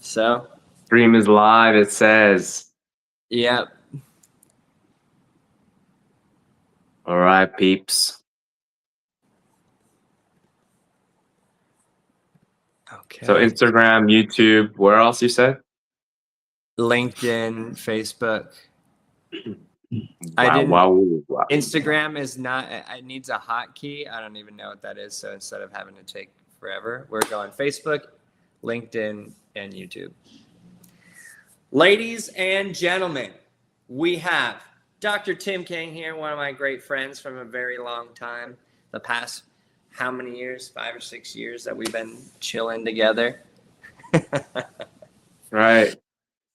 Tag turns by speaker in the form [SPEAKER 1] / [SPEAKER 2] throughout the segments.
[SPEAKER 1] So,
[SPEAKER 2] Stream is live, it says.
[SPEAKER 1] yeah.
[SPEAKER 2] All right, peeps.
[SPEAKER 1] Okay.
[SPEAKER 2] So Instagram, YouTube, where else you said?
[SPEAKER 1] LinkedIn, Facebook.
[SPEAKER 2] Wow.
[SPEAKER 1] Instagram is not. It needs a hotkey. I don't even know what that is. So instead of having to take forever, we're going Facebook, LinkedIn, and YouTube. Ladies and gentlemen, we have Dr. Tim Kang here, one of my great friends from a very long time. The past how many years? 5 or 6 years that we've been chilling together.
[SPEAKER 2] Right.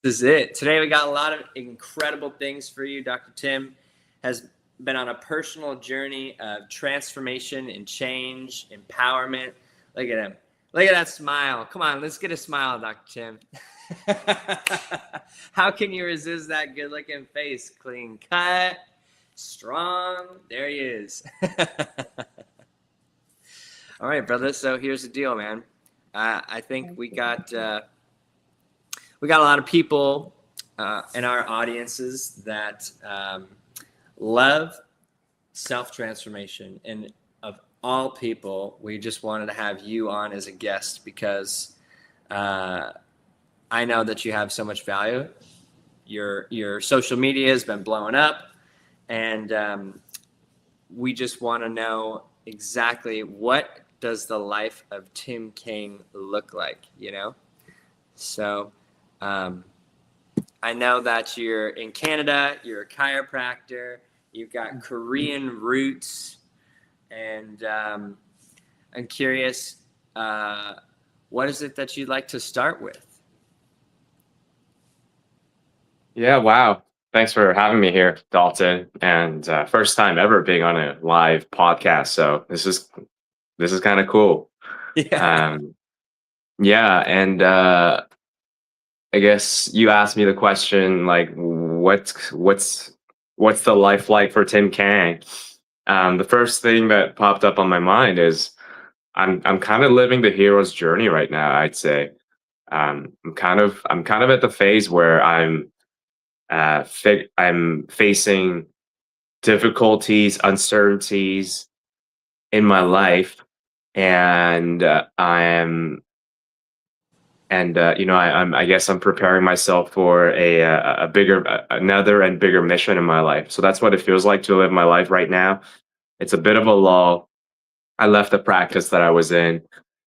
[SPEAKER 1] This is it. Today we got a lot of incredible things for you. Dr. Tim has been on a personal journey of transformation and change, empowerment. Look at him. Look at that smile. Come on, let's get a smile, Dr. Tim. How can you resist that good-looking face? Clean cut, strong. There he is. All right, brother. So here's the deal, man. I think we got a lot of people in our audiences that love self-transformation, and of all people, we just wanted to have you on as a guest because I know that you have so much value. Your social media has been blowing up, and we just want to know exactly what does the life of Tim Kang look like, you know? So I know that you're in Canada, you're a chiropractor, you've got Korean roots, and I'm curious, what is it that you'd like to start with?
[SPEAKER 2] Yeah, wow. Thanks for having me here, Dalton. And first time ever being on a live podcast. So this is kind of cool.
[SPEAKER 1] Yeah.
[SPEAKER 2] Yeah, and I guess you asked me the question like what's the life like for Tim Kang? The first thing that popped up on my mind is I'm kind of living the hero's journey right now, I'd say. I'm kind of at the phase where I'm facing difficulties, uncertainties in my life, and I guess I'm preparing myself for a bigger, another and bigger mission in my life. So that's what it feels like to live my life right now. It's a bit of a lull. I left the practice that I was in,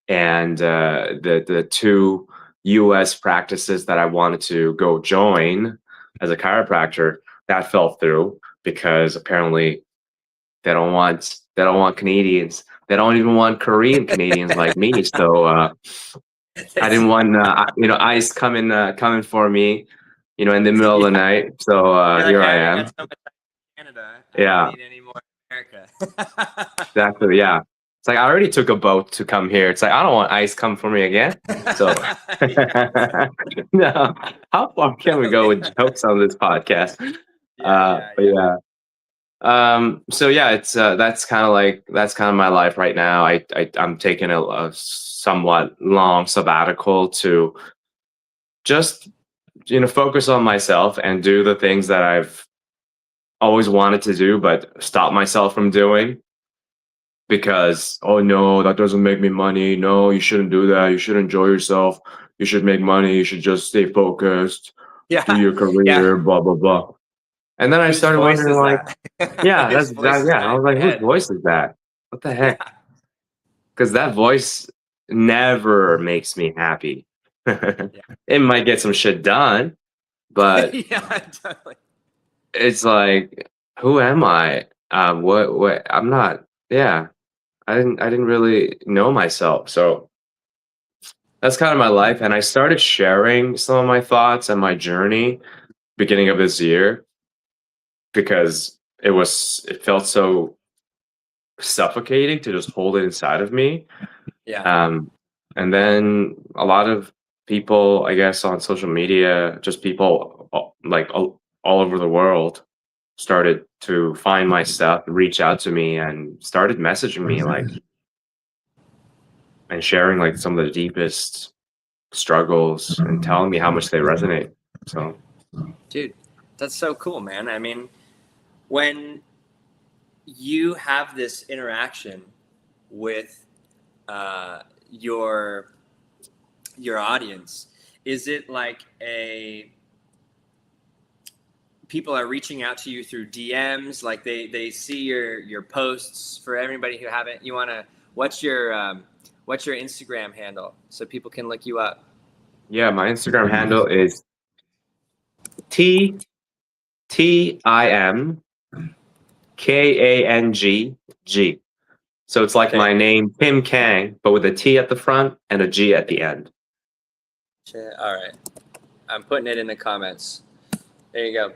[SPEAKER 2] and the two U.S. practices that I wanted to go join as a chiropractor, that fell through because apparently they don't want Canadians. They don't even want Korean Canadians like me. So I didn't want ICE coming for me, in the middle of the night. So
[SPEAKER 1] You're like,
[SPEAKER 2] here I
[SPEAKER 1] hey, I
[SPEAKER 2] am.
[SPEAKER 1] got so much in Canada. I
[SPEAKER 2] Yeah,
[SPEAKER 1] don't need any more in America.
[SPEAKER 2] exactly. Yeah. It's like I already took a boat to come here. It's like I don't want ICE come for me again. So no, how far can we go with jokes on this podcast? But yeah. So yeah, it's that's kind of my life right now. I'm taking a somewhat long sabbatical to just focus on myself and do the things that I've always wanted to do but stop myself from doing because, oh no, that doesn't make me money. No, you shouldn't do that. You should enjoy yourself. You should make money. You should just stay focused, do your career, blah blah blah. And then I
[SPEAKER 1] Whose
[SPEAKER 2] started
[SPEAKER 1] voice
[SPEAKER 2] wondering,
[SPEAKER 1] is
[SPEAKER 2] like,
[SPEAKER 1] that?
[SPEAKER 2] yeah,
[SPEAKER 1] Whose
[SPEAKER 2] that's
[SPEAKER 1] voice
[SPEAKER 2] exactly,
[SPEAKER 1] is
[SPEAKER 2] yeah. I
[SPEAKER 1] that in
[SPEAKER 2] was like,
[SPEAKER 1] your
[SPEAKER 2] whose
[SPEAKER 1] head?
[SPEAKER 2] voice is that? What the
[SPEAKER 1] Yeah.
[SPEAKER 2] heck? Because that voice never makes me happy. It might get some shit done, but
[SPEAKER 1] Yeah, totally.
[SPEAKER 2] it's like, who am I? What? I'm not. Yeah, I didn't really know myself. So that's kind of my life, and I started sharing some of my thoughts and my journey beginning of this year because it felt so suffocating to just hold it inside of me.
[SPEAKER 1] Yeah.
[SPEAKER 2] And then a lot of people, I guess, on social media, just people like all over the world started to find my stuff, reach out to me, and started messaging me like and sharing like some of the deepest struggles and telling me how much they resonate. So,
[SPEAKER 1] dude, that's so cool, man. I mean, when you have this interaction with your audience, is it like a people are reaching out to you through DMs, like they see your posts? For everybody who haven't, you want to, what's your Instagram handle so people can look you up?
[SPEAKER 2] yeah, my Instagram handle is TimKangG. So it's like
[SPEAKER 1] Okay.
[SPEAKER 2] my name, Tim Kang, but with a T at the front and a G at the end.
[SPEAKER 1] All right, I'm putting it in the comments. There you go.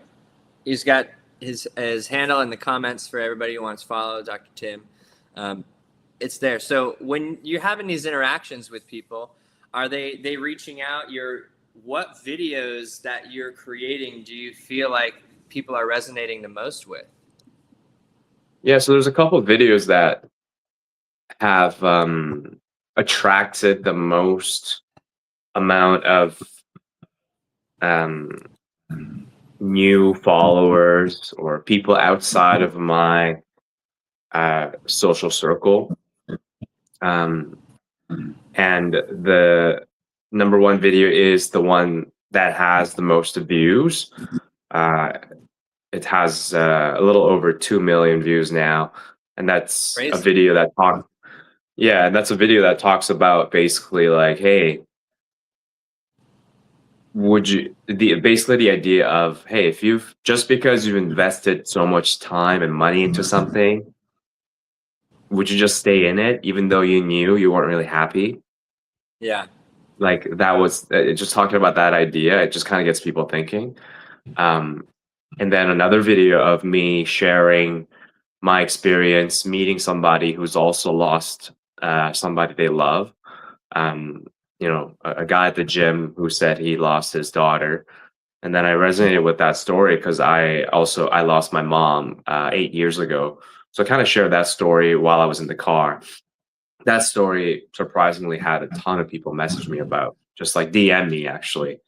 [SPEAKER 1] He's got his handle in the comments for everybody who wants to follow Dr. Tim. It's there. So when you're having these interactions with people, are they reaching out? What videos that you're creating do you feel like people are resonating the most with?
[SPEAKER 2] Yeah, so there's a couple of videos that have attracted the most amount of um, new followers or people outside of my social circle. And the number one video is the one that has the most views. It has a little over 2 million views now, and that's a
[SPEAKER 1] Crazy.
[SPEAKER 2] video that talks. Yeah, and that's a video that talks about basically like, hey, would you basically the idea of, hey, if you've just because you've invested so much time and money into something, would you just stay in it even though you knew you weren't really happy?
[SPEAKER 1] Yeah.
[SPEAKER 2] Like that was just talking about that idea. It just kind of gets people thinking. Um, and then another video of me sharing my experience meeting somebody who's also lost somebody they love. Um, a guy at the gym who said he lost his daughter, and then I resonated with that story because I lost my mom 8 years ago. So I kind of shared that story while I was in the car. That story surprisingly had a ton of people message me about, just like DM me actually,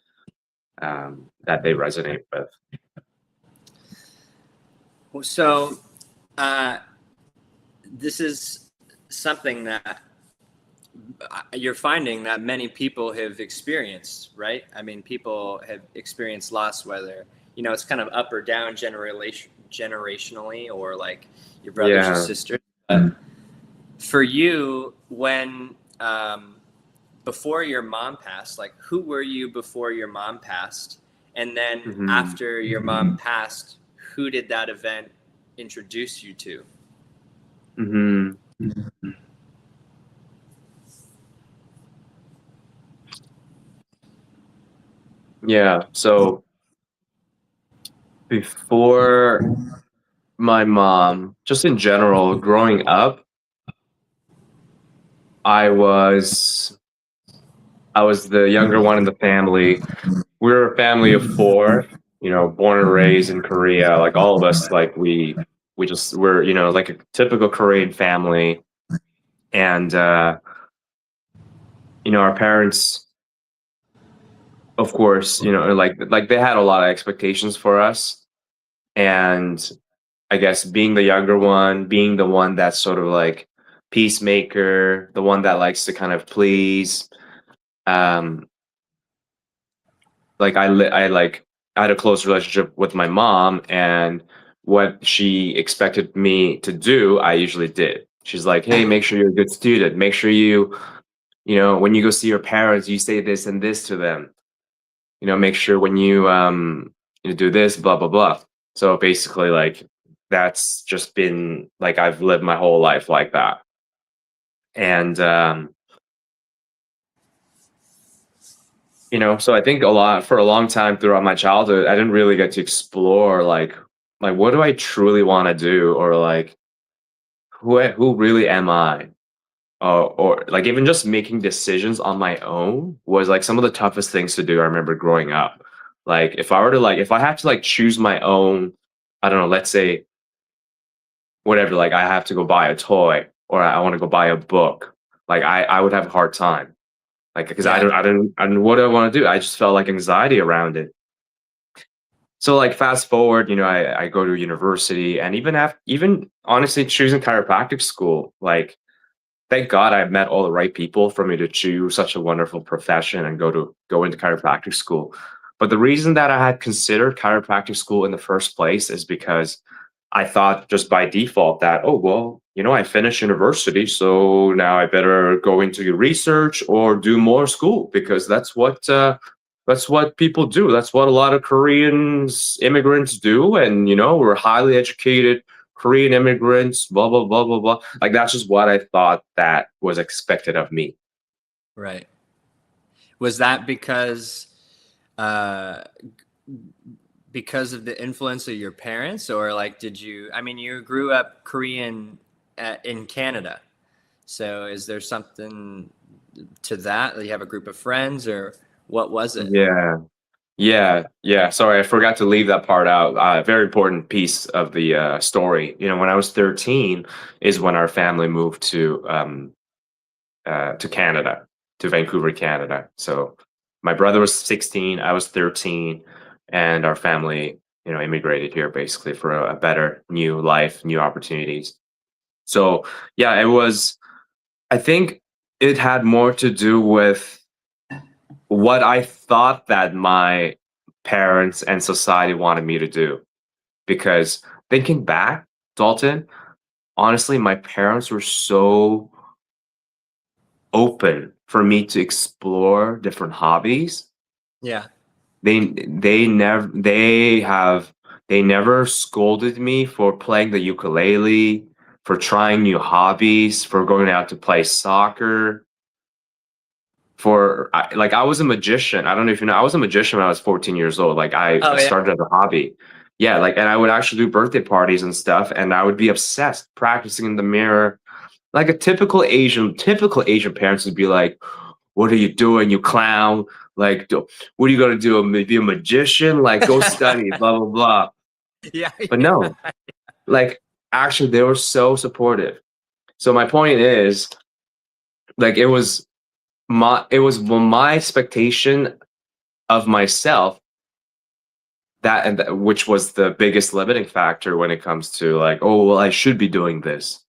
[SPEAKER 2] that they resonate with.
[SPEAKER 1] So this is something that you're finding that many people have experienced, right? I mean, people have experienced loss, whether, it's kind of up or down generationally, or like your brothers or
[SPEAKER 2] Yeah.
[SPEAKER 1] sisters. But for you, when before your mom passed, like who were you before your mom passed? And then
[SPEAKER 2] Mhm.
[SPEAKER 1] after your mom passed, who did that event introduce you to?
[SPEAKER 2] Mhm. Yeah. So before my mom, just in general, growing up, I was I was the younger one in the family. We were a family of four, born and raised in Korea. Like all of us, like we just were, like a typical Korean family. And our parents, of course, like they had a lot of expectations for us. And I guess being the younger one, being the one that's sort of like peacemaker, the one that likes to kind of please, um, like I had a close relationship with my mom, and what she expected me to do, I usually did. She's like, "Hey, make sure you're a good student. Make sure when you go see your parents, you say this and this to them. Make sure when you do this, blah blah blah." So basically, like that's just been like I've lived my whole life like that, and so I think for a long time throughout my childhood, I didn't really get to explore like what do I truly want to do, or like who really am I, or like even just making decisions on my own was like some of the toughest things to do. I remember growing up, like if I had to like choose my own, I don't know, let's say whatever, like I have to go buy a toy or I want to go buy a book, like I would have a hard time. like because
[SPEAKER 1] Yeah.
[SPEAKER 2] I don't what do I want to do. I just felt like anxiety around it. So like fast forward, I go to university, and even honestly choosing chiropractic school, like thank God I met all the right people for me to choose such a wonderful profession and go into chiropractic school. But the reason that I had considered chiropractic school in the first place is because I thought just by default that, oh well, I finished university, so now I better go into research or do more school because that's what people do. That's what a lot of Koreans immigrants do, and we're highly educated Korean immigrants, blah blah blah blah blah. Like that's just what I thought that was expected of me.
[SPEAKER 1] Right. Was that uh, because of the influence of your parents, or like did you? I mean, you grew up Korean in Canada, so is there something to that? You have a group of friends, or what was it?
[SPEAKER 2] Yeah. Yeah, yeah. Sorry, I forgot to leave that part out. Very important piece of the story. When I was 13 is when our family moved to Canada, to Vancouver, Canada. So my brother was 16, I was 13, and our family, immigrated here basically for a better new life, new opportunities. So yeah, I think it had more to do with what I thought that my parents and society wanted me to do. Because thinking back, Dalton, honestly, my parents were so open for me to explore different hobbies.
[SPEAKER 1] Yeah.
[SPEAKER 2] They never scolded me for playing the ukulele, for trying new hobbies, for going out to play soccer. Like I was a magician. I don't know if you know, I was a magician when I was 14 years old. Like I
[SPEAKER 1] Oh yeah.
[SPEAKER 2] started as a hobby. Yeah, like and I would actually do birthday parties and stuff, and I would be obsessed practicing in the mirror. Like a typical Asian parents would be like, "What are you doing, you clown? Like, what are you gonna do? Be a magician? Like, go study, blah blah blah."
[SPEAKER 1] Yeah.
[SPEAKER 2] But
[SPEAKER 1] Yeah.
[SPEAKER 2] no, like actually, they were so supportive. So my point is, like, it was my expectation of myself which was the biggest limiting factor when it comes to like, oh well, I should be doing this.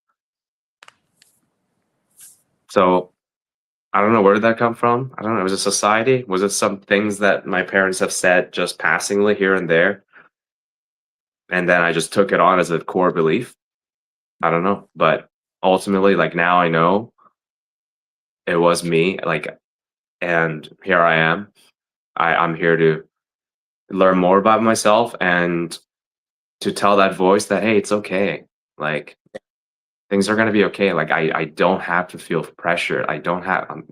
[SPEAKER 2] So I don't know, where did that come from? I don't know. Was it society? Was it some things that my parents have said just passingly here and there? And then I just took it on as a core belief. I don't know. But ultimately, like now I know it was me. Like, and here I am. I'm here to learn more about myself and to tell that voice that, hey, it's okay. Like things are gonna be okay. Like I don't have to feel pressure. I don't have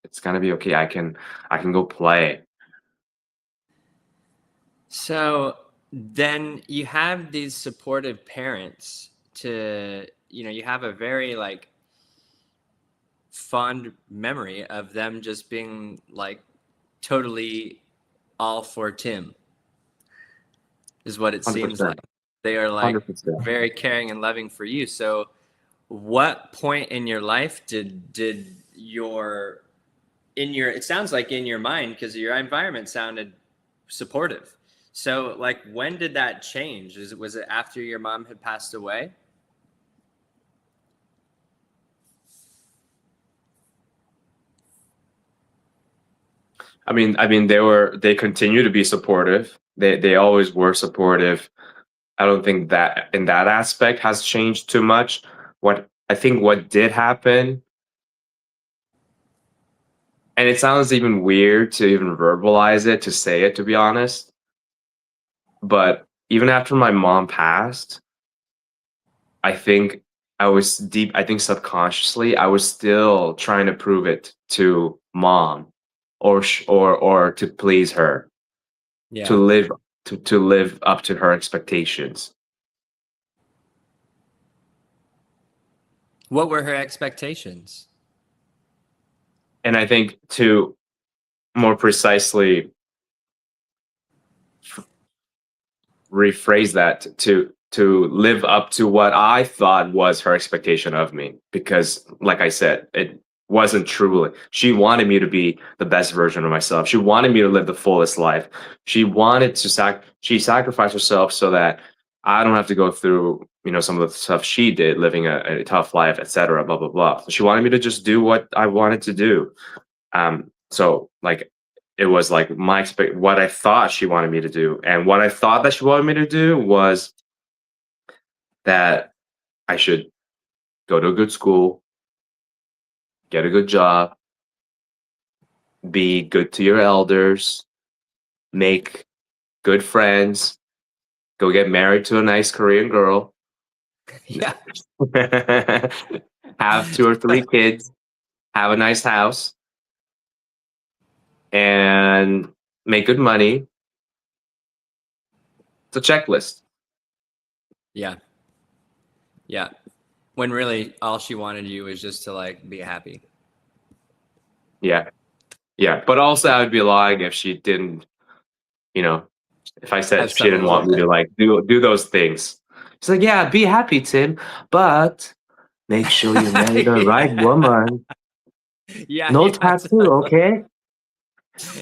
[SPEAKER 2] it's gonna be okay. I can go play.
[SPEAKER 1] So then you have these supportive parents to, you have a very like fond memory of them just being like totally all for Tim, is what it seems
[SPEAKER 2] 100%.
[SPEAKER 1] like. They are like
[SPEAKER 2] 100%.
[SPEAKER 1] very caring and loving for you. So what point in your life did your it sounds like in your mind, because your environment sounded supportive. So like when did that change? Was it after your mom had passed away?
[SPEAKER 2] I mean, they continue to be supportive. They always were supportive. I don't think that in that aspect has changed too much. What did happen, and it sounds even weird to even verbalize it, to say it, to be honest. But even after my mom passed, I think I think subconsciously, I was still trying to prove it to mom, or to please her, to
[SPEAKER 1] Yeah.
[SPEAKER 2] live to live up to her expectations.
[SPEAKER 1] What were her expectations?
[SPEAKER 2] And I think to more precisely rephrase that, to live up to what I thought was her expectation of me, because like I said, wasn't truly. She wanted me to be the best version of myself. She wanted me to live the fullest life. She wanted to she sacrificed herself so that I don't have to go through, some of the stuff she did, living a tough life, etc. Blah blah blah. So she wanted me to just do what I wanted to do. So like it was like what I thought she wanted me to do, and what I thought that she wanted me to do was that I should go to a good school, get a good job, be good to your elders, make good friends, go get married to a nice Korean girl,
[SPEAKER 1] Yeah.
[SPEAKER 2] have 2 or 3 kids, have a nice house, and make good money. It's a checklist.
[SPEAKER 1] Yeah. Yeah. When really all she wanted you was just to like be happy.
[SPEAKER 2] Yeah. Yeah. But also I would be lying if she didn't, if I said
[SPEAKER 1] Have
[SPEAKER 2] she didn't
[SPEAKER 1] some
[SPEAKER 2] want me to like do those things. She's like, yeah, be happy, Tim, but make sure you marry the right woman.
[SPEAKER 1] Yeah.
[SPEAKER 2] No
[SPEAKER 1] Yeah.
[SPEAKER 2] tattoo, okay?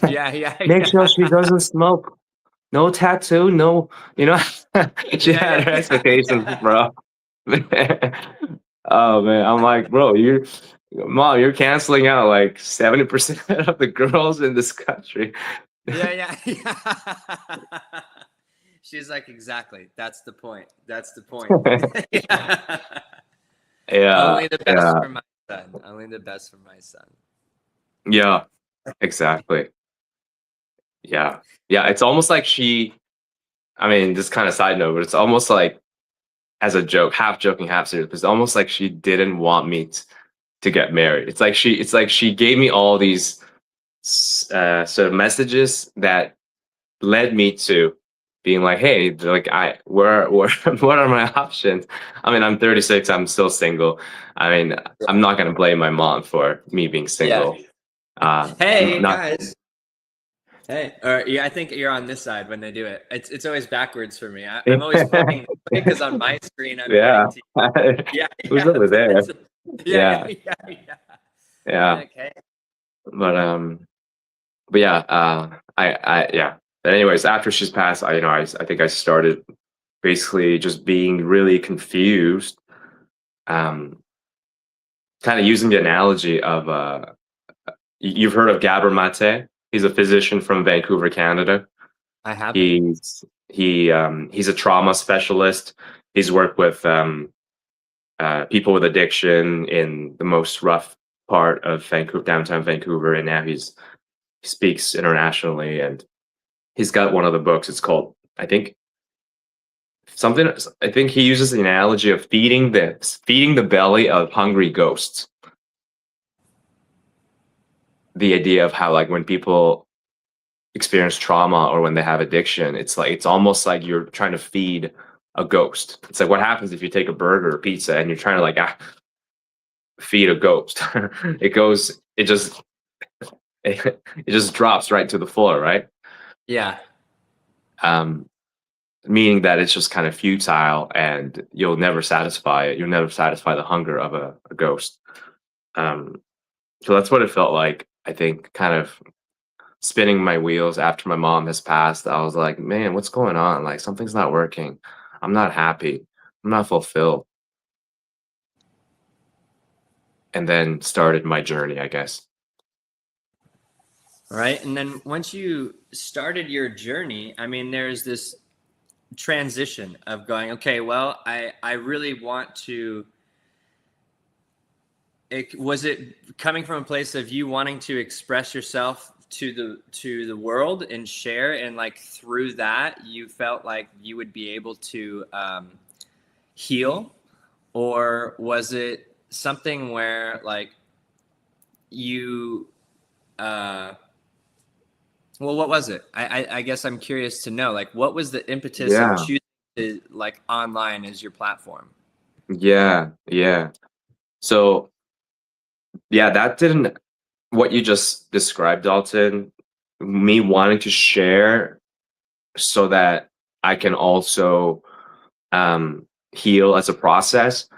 [SPEAKER 1] Yeah. Yeah.
[SPEAKER 2] Make sure she
[SPEAKER 1] Yeah.
[SPEAKER 2] doesn't smoke. No tattoo, no, she
[SPEAKER 1] Yeah.
[SPEAKER 2] had her expectations,
[SPEAKER 1] Yeah.
[SPEAKER 2] bro. Oh man, I'm like, bro, mom, you're canceling out like 70% of the girls in this country.
[SPEAKER 1] Yeah. Yeah. Yeah. She's like, exactly. That's the point. That's the point. Yeah.
[SPEAKER 2] Yeah,
[SPEAKER 1] Only the best
[SPEAKER 2] yeah,
[SPEAKER 1] for my son. Only the best for my son.
[SPEAKER 2] yeah, exactly. Yeah, yeah. It's almost like I mean, this kind of side note, but it's almost like as a joke, half joking, half serious. But it's almost like she didn't want me to get married. It's like she gave me all these sort of messages that led me to being like, hey, like where what are my options? I mean, I'm 36, I'm still single. I mean, I'm not gonna blame my mom for me being
[SPEAKER 1] Yeah.
[SPEAKER 2] single.
[SPEAKER 1] Hey
[SPEAKER 2] Not
[SPEAKER 1] guys. Hey. Or yeah, I think you're on this side when they do it. It's always backwards for me. I'm always pointing because on my screen I'm
[SPEAKER 2] yeah.
[SPEAKER 1] pointing to you. Yeah.
[SPEAKER 2] Who's
[SPEAKER 1] Yeah.
[SPEAKER 2] over there?
[SPEAKER 1] Yeah. Yeah.
[SPEAKER 2] Yeah,
[SPEAKER 1] Yeah. Yeah.
[SPEAKER 2] yeah.
[SPEAKER 1] Okay.
[SPEAKER 2] But yeah, I yeah. But anyways, after she's passed, I think I started basically just being really confused. Um, Kind of using the analogy of you've heard of Gabor Mate. He's a physician from Vancouver, Canada.
[SPEAKER 1] I haven't.
[SPEAKER 2] He's a trauma specialist. He's worked with people with addiction in the most rough part of Vancouver, downtown Vancouver, and now he speaks internationally. And he's got one of the books. It's called, I think, something. I think he uses the analogy of feeding the belly of hungry ghosts. The idea of how like when people experience trauma or when they have addiction, it's almost like you're trying to feed a ghost. It's like what happens if you take a burger or pizza and you're trying to like feed a ghost. It just it just drops right to the floor, right?
[SPEAKER 1] Yeah.
[SPEAKER 2] Um, Meaning that it's just kind of futile and you'll never satisfy it. You'll never satisfy the hunger of a ghost. Um, so that's what it felt like. I think kind of spinning my wheels after my mom has passed. I was like, man, what's going on? Like something's not working. I'm not happy. I'm not fulfilled. And then started my journey, I guess.
[SPEAKER 1] Right. And then once you started your journey, I mean, there's this transition of going, okay, well, I really want to. Was it coming from a place of you wanting to express yourself to the world and share, and like through that you felt like you would be able to heal, or was it something where like you well, what was it? I guess I'm curious to know, like, what was the impetus of
[SPEAKER 2] Yeah.
[SPEAKER 1] choosing to, like, online as your platform?
[SPEAKER 2] Yeah. Yeah. So yeah, that didn't what you just described, Dalton, me wanting to share so that I can also heal as a process.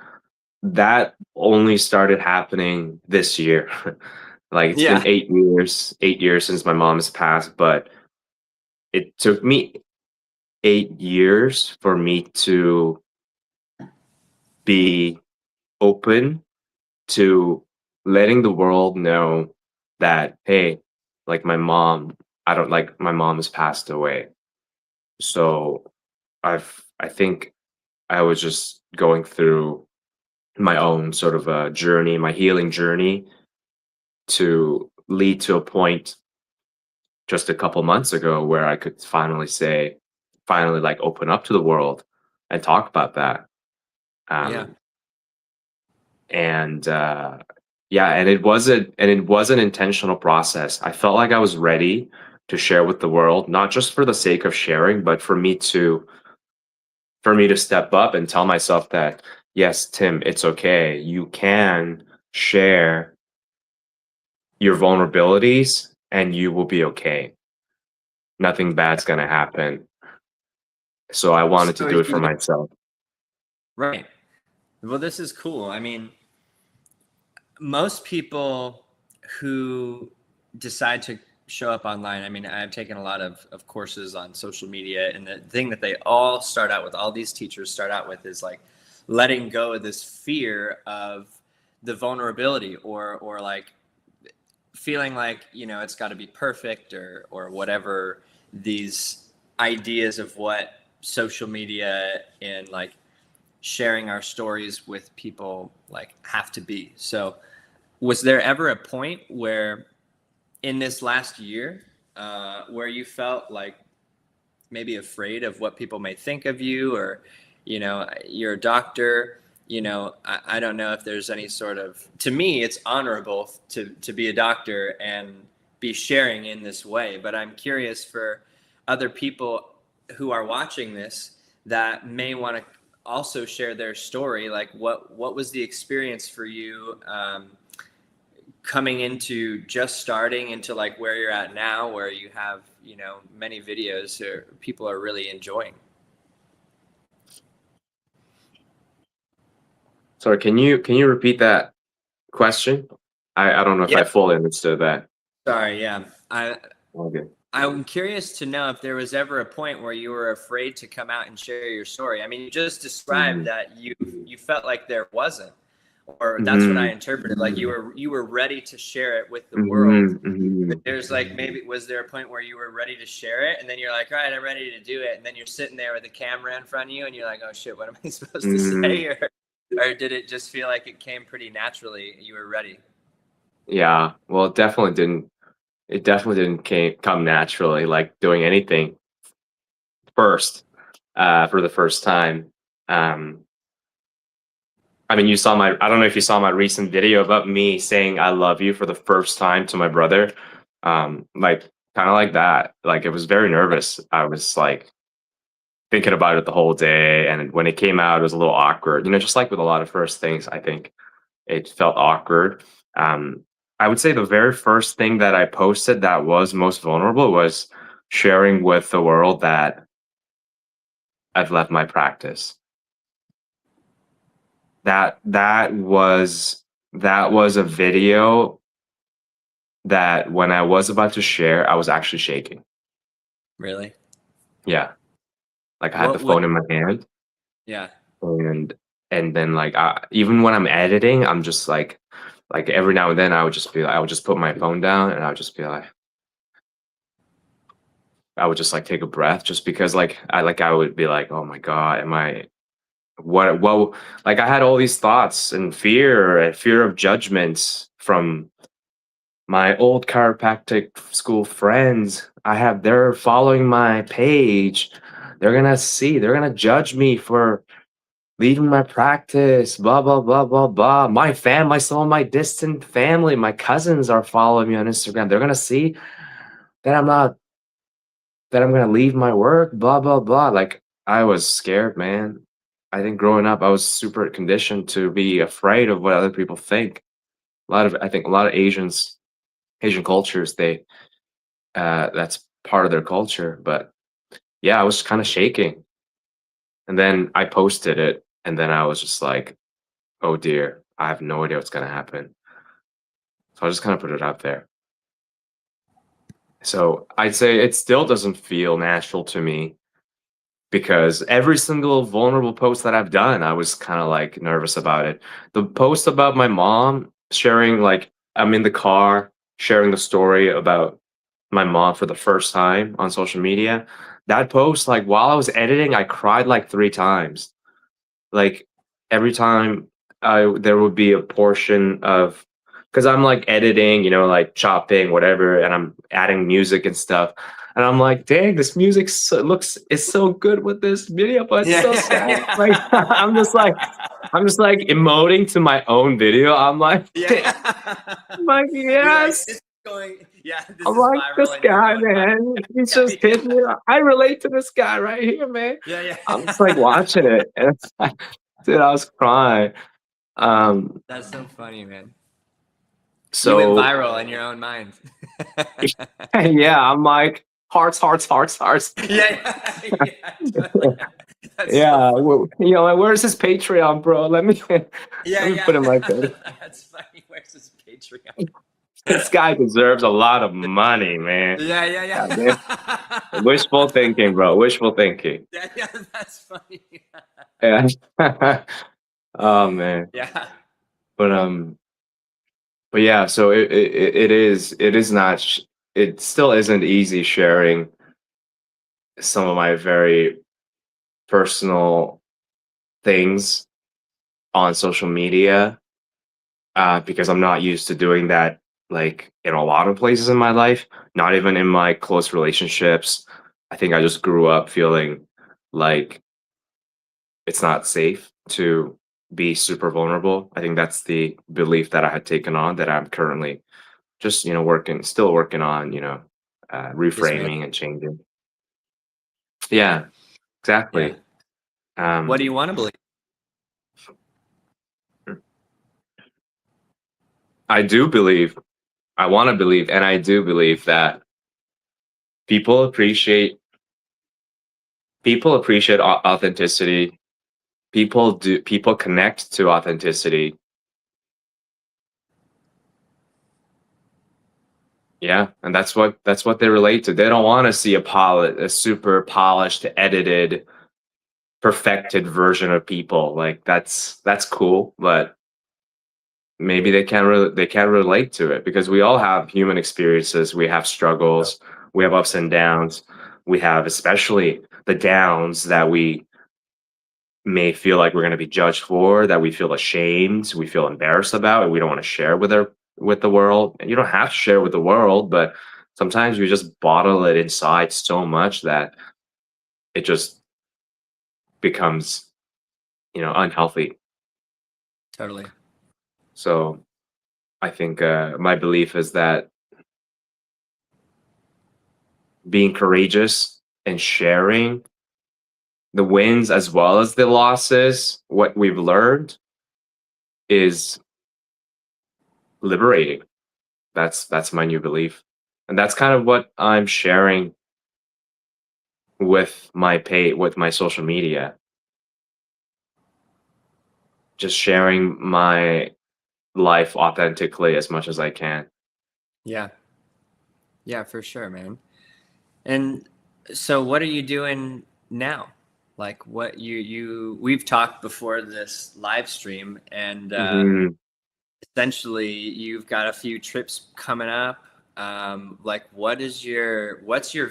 [SPEAKER 2] That only started happening this year. Like it's been
[SPEAKER 1] Yeah.
[SPEAKER 2] 8 years since my mom has passed, but it took me 8 years for me to be open to letting the world know that, hey, like my mom has passed away. So I think I was just going through my own sort of a journey, my healing journey, to lead to a point just a couple months ago where I could finally like open up to the world and talk about that.
[SPEAKER 1] Yeah.
[SPEAKER 2] Um, and yeah, and it was an intentional process. I felt like I was ready to share with the world, not just for the sake of sharing, but for me to step up and tell myself that, yes, Tim, it's okay. You can share your vulnerabilities and you will be okay. Nothing bad's going to happen. So I wanted to
[SPEAKER 1] So
[SPEAKER 2] do it for myself.
[SPEAKER 1] right. Well, this is cool. I mean, most people who decide to show up online, I mean, I've taken a lot of courses on social media, and the thing that they all start out with, all these teachers start out with, is like letting go of this fear of the vulnerability, or like feeling like, it's got to be perfect, or whatever these ideas of what social media and like sharing our stories with people like have to be. So was there ever a point where in this last year where you felt like maybe afraid of what people may think of you, or you're a doctor, I don't know if there's any sort of, to me it's honorable to be a doctor and be sharing in this way, but I'm curious for other people who are watching this that may want to also share their story, like what was the experience for you, coming into just starting into like where you're at now, where you have many videos that people are really enjoying.
[SPEAKER 2] Sorry, can you repeat that question? I don't know if
[SPEAKER 1] Yeah,
[SPEAKER 2] I fully understood that.
[SPEAKER 1] sorry. Yeah,
[SPEAKER 2] Okay.
[SPEAKER 1] I'm curious to know if there was ever a point where you were afraid to come out and share your story. I mean, you just described
[SPEAKER 2] Mhm.
[SPEAKER 1] that you felt like there wasn't, or that's what I
[SPEAKER 2] Mhm.
[SPEAKER 1] interpreted, like you were ready to share it with the world.
[SPEAKER 2] Mhm. Mhm.
[SPEAKER 1] There's like, maybe was there a point where you were ready to share it, and then you're like, all right, I'm ready to do it, and then you're sitting there with a camera in front of you and you're like, oh shit, what am I supposed to
[SPEAKER 2] Mhm.
[SPEAKER 1] say? Or did it just feel like it came pretty naturally, you were ready?
[SPEAKER 2] Yeah. Well, it definitely didn't come naturally, like doing anything first, for the first time. Um, I mean, I don't know if you saw my recent video about me saying I love you for the first time to my brother. Like kind of like that. Like it was very nervous. I was like thinking about it the whole day. And when it came out, it was a little awkward. Just like with a lot of first things, I think it felt awkward. Um, I would say the very first thing that I posted that was most vulnerable was sharing with the world that I've left my practice. That was a video that when I was about to share, I was actually shaking.
[SPEAKER 1] Really?
[SPEAKER 2] Yeah. Like I had the
[SPEAKER 1] What would,
[SPEAKER 2] phone in my hand,
[SPEAKER 1] yeah.
[SPEAKER 2] and then like even when I'm editing, I'm just like every now and then I would just put my phone down and I would just like take a breath just because I would be like, oh my God, am I what like I had all these thoughts and fear of judgments from my old chiropractic school friends. They're following my page. They're gonna judge me for leaving my practice, blah, blah, blah, blah, blah. Some of my distant family, my cousins are following me on Instagram. They're gonna see that I'm gonna leave my work, blah, blah, blah. Like I was scared, man. I think growing up, I was super conditioned to be afraid of what other people think. I think a lot of Asian cultures, that's part of their culture. But yeah, I was kind of shaking. And then I posted it, and then I was just like, oh dear. I have no idea what's gonna happen. So I just kind of put it out there. So I'd say it still doesn't feel natural to me because every single vulnerable post that I've done, I was kind of like nervous about it. The post about my mom sharing, like, I'm in the car sharing the story about my mom for the first time on social media. That post, like, while I was editing, I cried like 3 times. Like every time there would be a portion of, because I'm like editing, like chopping, whatever, and I'm adding music and stuff. And I'm like, dang, this music is so good with this video, but it's
[SPEAKER 1] Yeah,
[SPEAKER 2] so
[SPEAKER 1] yeah,
[SPEAKER 2] sad. Like
[SPEAKER 1] yeah.
[SPEAKER 2] I'm just like emoting to my own video. I'm like,
[SPEAKER 1] Yeah.
[SPEAKER 2] I'm like,
[SPEAKER 1] You're like,
[SPEAKER 2] yes.
[SPEAKER 1] this is going, yeah, this
[SPEAKER 2] I'm
[SPEAKER 1] is
[SPEAKER 2] like, this
[SPEAKER 1] viral, and you're
[SPEAKER 2] guy,
[SPEAKER 1] going viral.
[SPEAKER 2] man. He's
[SPEAKER 1] Yeah,
[SPEAKER 2] just hitting me. I relate to this guy right here, man.
[SPEAKER 1] yeah,
[SPEAKER 2] I'm just like
[SPEAKER 1] yeah.
[SPEAKER 2] watching it, and it's like, dude, I was crying. Um,
[SPEAKER 1] That's so funny, man. You went
[SPEAKER 2] so
[SPEAKER 1] viral in your own mind.
[SPEAKER 2] yeah, I'm like hearts, hearts, hearts, hearts.
[SPEAKER 1] Yeah, yeah, totally. That's so
[SPEAKER 2] Yeah,
[SPEAKER 1] funny.
[SPEAKER 2] like, where's his Patreon, bro? Let
[SPEAKER 1] Yeah,
[SPEAKER 2] me put him like
[SPEAKER 1] yeah.
[SPEAKER 2] this.
[SPEAKER 1] That's funny. Where's his Patreon?
[SPEAKER 2] This guy deserves a lot of money, man.
[SPEAKER 1] Yeah, yeah,
[SPEAKER 2] God, man.
[SPEAKER 1] yeah.
[SPEAKER 2] Wishful thinking, bro. Wishful thinking.
[SPEAKER 1] Yeah, yeah, that's funny.
[SPEAKER 2] Yeah. Oh man.
[SPEAKER 1] Yeah.
[SPEAKER 2] But but yeah, so it is not it still isn't easy sharing some of my very personal things on social media, because I'm not used to doing that, like, in a lot of places in my life, not even in my close relationships. I think I just grew up feeling like it's not safe to be super vulnerable. I think that's the belief that I had taken on that I'm currently just, still working on,
[SPEAKER 1] Dismantle.
[SPEAKER 2] reframing and changing. Yeah,
[SPEAKER 1] Yeah.
[SPEAKER 2] exactly.
[SPEAKER 1] What do
[SPEAKER 2] Um,
[SPEAKER 1] you want to believe?
[SPEAKER 2] I do believe, I want to believe, and I do believe that people appreciate authenticity. People connect to authenticity. Yeah, and that's what they relate to. They don't want to see a super polished, edited, perfected version of people. Like that's cool, but maybe they can't relate to it because we all have human experiences. We have struggles, we have ups and downs. We have especially the downs that we may feel like we're going to be judged for, that we feel ashamed, we feel embarrassed about, and we don't want to share with the world. And you don't have to share with the world, but sometimes you just bottle it inside so much that it just becomes, unhealthy.
[SPEAKER 1] Totally.
[SPEAKER 2] So I think my belief is that being courageous and sharing the wins as well as the losses, what we've learned, is liberating. That's my new belief, and that's kind of what I'm sharing with my social media. Just sharing my life authentically as much as I can.
[SPEAKER 1] Yeah. Yeah, for sure, man. And so what are you doing now? Like what we've talked before this live stream, and
[SPEAKER 2] Mhm.
[SPEAKER 1] essentially you've got a few trips coming up. Like what's your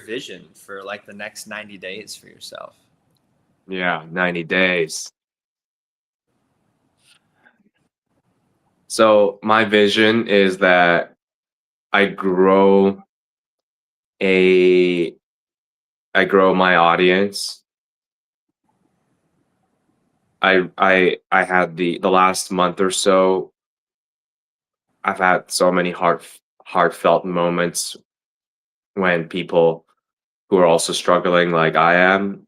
[SPEAKER 1] vision for like the next 90 days for yourself?
[SPEAKER 2] Yeah, 90 days. So my vision is that I grow a I grow my audience. I had the last month or so, I've had so many heartfelt moments when people who are also struggling like I am,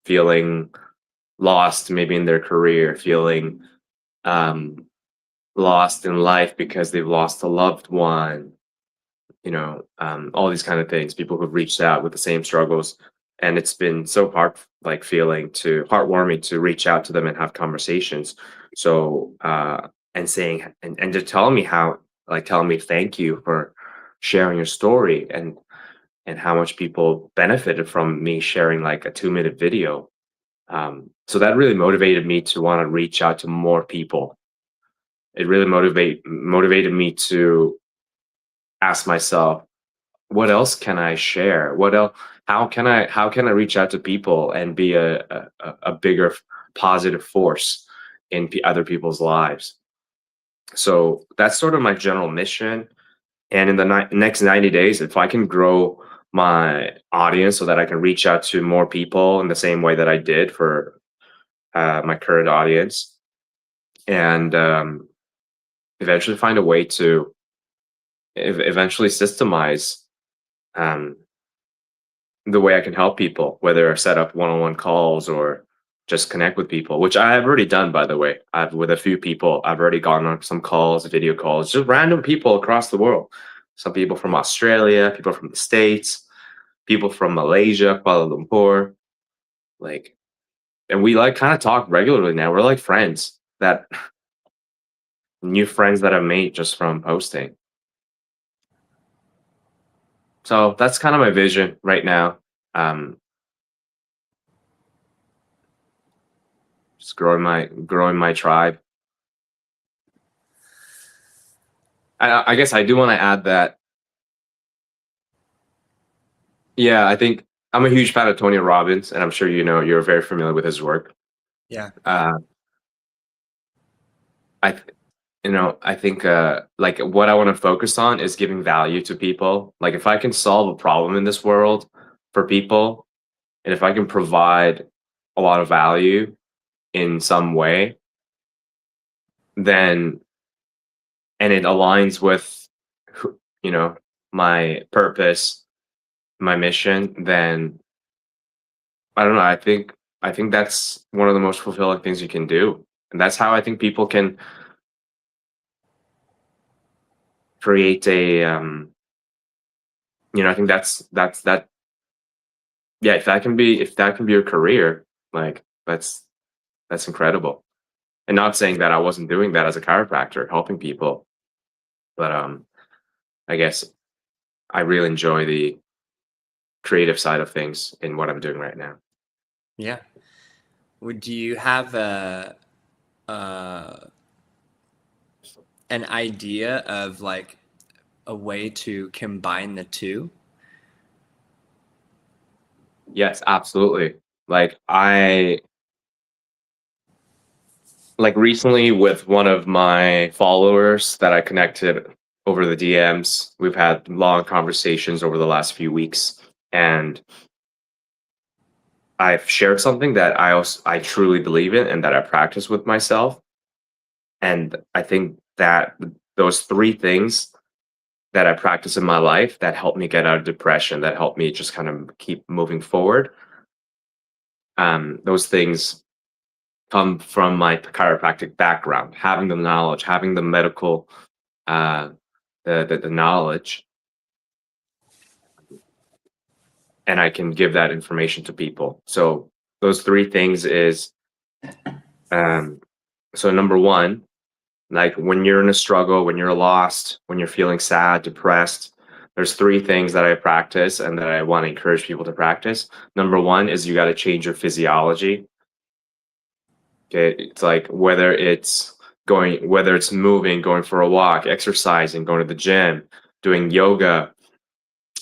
[SPEAKER 2] feeling lost maybe in their career, feeling um, lost in life because they've lost a loved one, all these kind of things. People who've reached out with the same struggles, and it's been so heartwarming to reach out to them and have conversations. So and saying and just telling me how, like telling me thank you for sharing your story, and how much people benefited from me sharing like a 2-minute video. So that really motivated me to want to reach out to more people. It really motivated me to ask myself, what else can I share? What else? How can I reach out to people and be a bigger positive force in other people's lives? So that's sort of my general mission. And in the next 90 days, if I can grow my audience so that I can reach out to more people in the same way that I did for my current audience, and eventually find a way to eventually systemize um, the way I can help people, whether I set up one-on-one calls or just connect with people, which I have already done, by the way. I've with a few people, I've already gone on some calls, video calls, just random people across the world. Some people from Australia, people from the States, people from Malaysia, Kuala Lumpur, like, and we like kind of talk regularly now. We're like friends, that new friends that I've made just from posting. So that's kind of my vision right now. Um, just growing my tribe. I guess I do want to add that. Yeah, I think I'm a huge fan of Tony Robbins, and I'm sure you're very familiar with his work.
[SPEAKER 1] Yeah.
[SPEAKER 2] Uh, I th- I think like what I want to focus on is giving value to people. Like if I can solve a problem in this world for people, and if I can provide a lot of value in some way, then and it aligns with you know my purpose, my mission, then I don't know. I think that's one of the most fulfilling things you can do, and that's how I think people can create a. I think that's that. Yeah, if that can be your career, like that's incredible. And not saying that I wasn't doing that as a chiropractor, helping people, but I guess I really enjoy the creative side of things in what I'm doing right now.
[SPEAKER 1] Yeah. Would you have uh, an idea of like a way to combine the two?
[SPEAKER 2] Yes, absolutely. Like recently with one of my followers that I connected over the DMs. We've had long conversations over the last few weeks, and I've shared something that I truly believe in and that I practice with myself. And I think that those three things that I practice in my life that help me get out of depression, that help me just kind of keep moving forward. Those things come from my chiropractic background, having the knowledge, having the medical, uh, the knowledge, and I can give that information to people. So those three things is, um, so number one, like when you're in a struggle, when you're lost, when you're feeling sad, depressed, there's three things that I practice and that I want to encourage people to practice. Number one is you got to change your physiology. Okay, it's like whether it's moving, going for a walk, exercising, going to the gym, doing yoga,